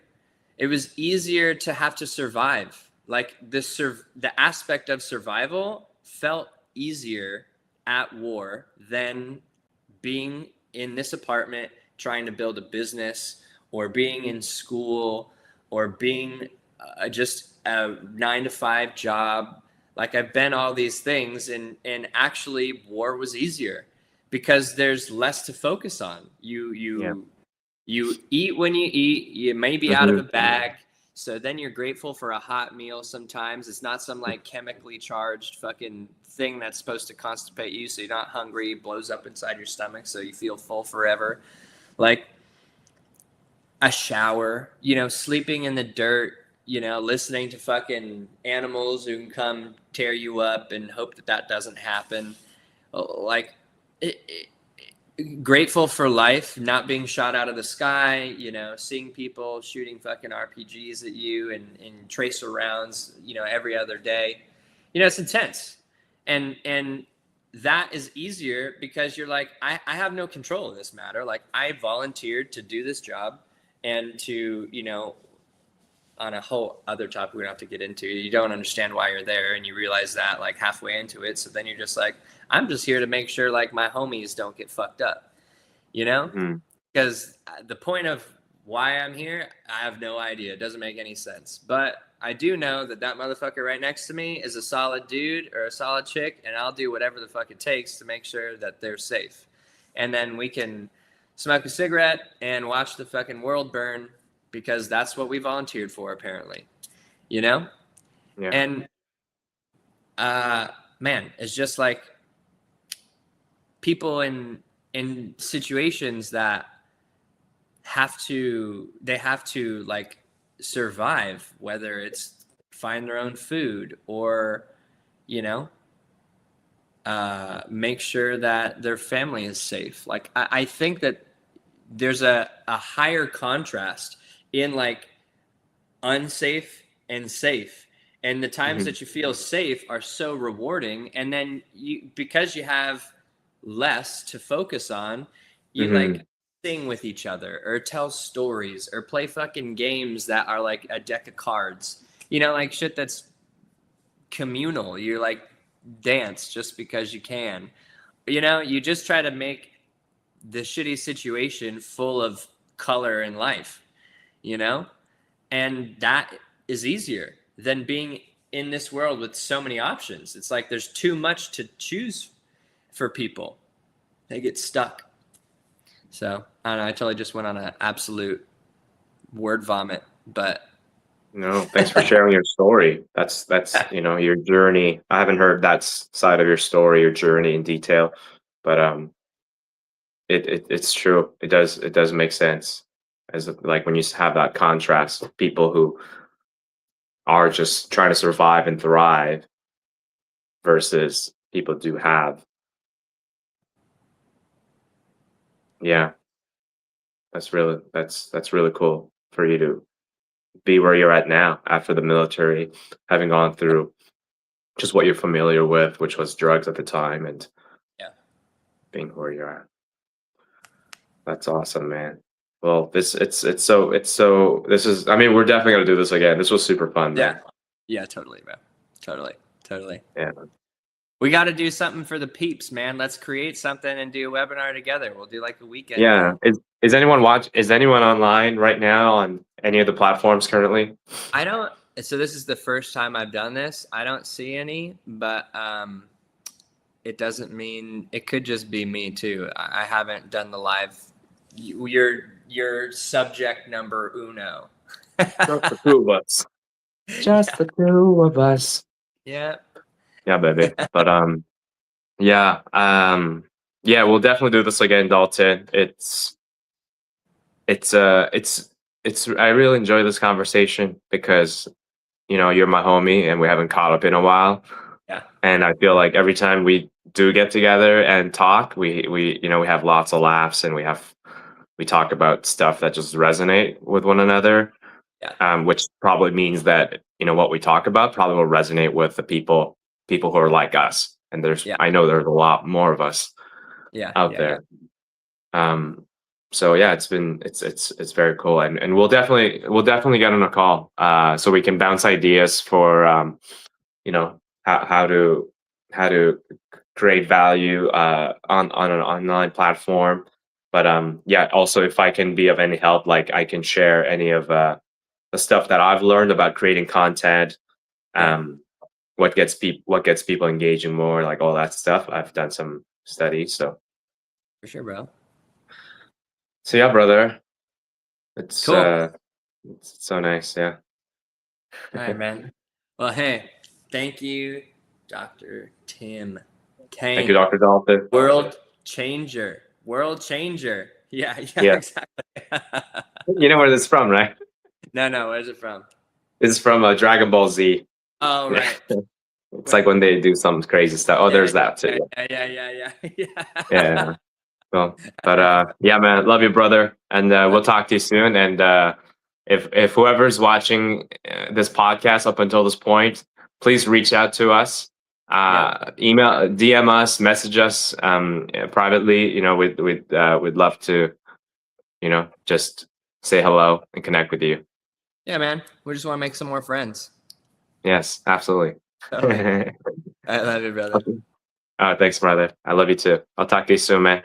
[SPEAKER 1] It was easier to have to survive. Like the aspect of survival felt easier at war than being in this apartment trying to build a business, or being in school, or being just a 9-to-5 job. Like, I've been all these things, and actually war was easier because there's less to focus on. You eat when you eat. You may be out of a bag, so then you're grateful for a hot meal sometimes. It's not some like chemically charged fucking thing that's supposed to constipate you so you're not hungry, blows up inside your stomach so you feel full forever. Like, a shower, you know, sleeping in the dirt, listening to fucking animals who can come tear you up and hope that doesn't happen. Like, grateful for life, not being shot out of the sky, seeing people shooting fucking RPGs at you and tracer rounds, every other day. It's intense. And that is easier because you're like, I have no control in this matter. Like, I volunteered to do this job and to, on a whole other topic we don't have to get into, you don't understand why you're there, and you realize that like halfway into it. So then you're just like, I'm just here to make sure like my homies don't get fucked up, because the point of why I'm here, I have no idea. It doesn't make any sense. But I do know that motherfucker right next to me is a solid dude or a solid chick, and I'll do whatever the fuck it takes to make sure that they're safe. And then we can smoke a cigarette and watch the fucking world burn, because that's what we volunteered for, apparently.
[SPEAKER 2] Yeah.
[SPEAKER 1] And man, it's just like people in situations that have to like survive, whether it's find their own food or make sure that their family is safe. Like, I think that there's a higher contrast in like unsafe and safe, and the times that you feel safe are so rewarding, and then because you have less to focus on, you like sing with each other or tell stories or play fucking games that are like a deck of cards, like shit that's communal. You like dance just because you can, you just try to make the shitty situation full of color in life, and that is easier than being in this world with so many options. It's like there's too much to choose for people. They get stuck. So I don't know, I totally just went on an absolute word vomit, but
[SPEAKER 2] no, thanks for sharing your story. That's your journey. I haven't heard that side of your story, your journey in detail, but it's true. It does make sense, as like when you have that contrast of people who are just trying to survive and thrive versus people do have. Yeah, that's really cool for you to be where you're at now after the military, having gone through just what you're familiar with, which was drugs at the time, and being where you're at. That's awesome, man. Well, this is I mean, we're definitely gonna do this again. This was super fun, man.
[SPEAKER 1] Yeah, totally, bro. Totally.
[SPEAKER 2] Yeah.
[SPEAKER 1] We got to do something for the peeps, man. Let's create something and do a webinar together. We'll do like a weekend.
[SPEAKER 2] Yeah. Is anyone online right now on any of the platforms currently?
[SPEAKER 1] I don't. So this is the first time I've done this. I don't see any, but it doesn't mean it could just be me too. I haven't done the live. You're subject number uno.
[SPEAKER 2] Just the two of us. Just the two of us.
[SPEAKER 1] Yeah.
[SPEAKER 2] Yeah, baby. But yeah, we'll definitely do this again, Dalton. I really enjoy this conversation because you're my homie and we haven't caught up in a while.
[SPEAKER 1] Yeah.
[SPEAKER 2] And I feel like every time we do get together and talk, we have lots of laughs, and we talk about stuff that just resonate with one another.
[SPEAKER 1] Yeah.
[SPEAKER 2] Which probably means that what we talk about probably will resonate with the people who are like us. And I know there's a lot more of us out there. So yeah, it's very cool, and we'll definitely get on a call so we can bounce ideas for how to create value on an online platform. But also if I can be of any help, like I can share any of the stuff that I've learned about creating content, what gets people engaging more, like all that stuff. I've done some studies, so
[SPEAKER 1] for sure, bro.
[SPEAKER 2] So yeah, brother, it's
[SPEAKER 1] cool.
[SPEAKER 2] It's so nice. Yeah.
[SPEAKER 1] All right, man. Well, hey, thank you, Dr. Tim Kang.
[SPEAKER 2] Thank you, Dr. Dalton.
[SPEAKER 1] World changer. Yeah, exactly.
[SPEAKER 2] You know where this is from, right?
[SPEAKER 1] No, where's it from?
[SPEAKER 2] It's from Dragon Ball Z.
[SPEAKER 1] Oh, right.
[SPEAKER 2] It's like when they do some crazy stuff. Oh, there's that too.
[SPEAKER 1] Yeah.
[SPEAKER 2] Yeah. Well, but yeah, man, love you, brother, and we'll talk to you soon. And if whoever's watching this podcast up until this point, please reach out to us. Email, DM us, message us privately. You know, we'd love to, you know, just say hello and connect with you.
[SPEAKER 1] Yeah, man. We just want to make some more friends.
[SPEAKER 2] Yes, absolutely.
[SPEAKER 1] Totally. I love you, brother.
[SPEAKER 2] Thanks, brother. I love you too. I'll talk to you soon, man.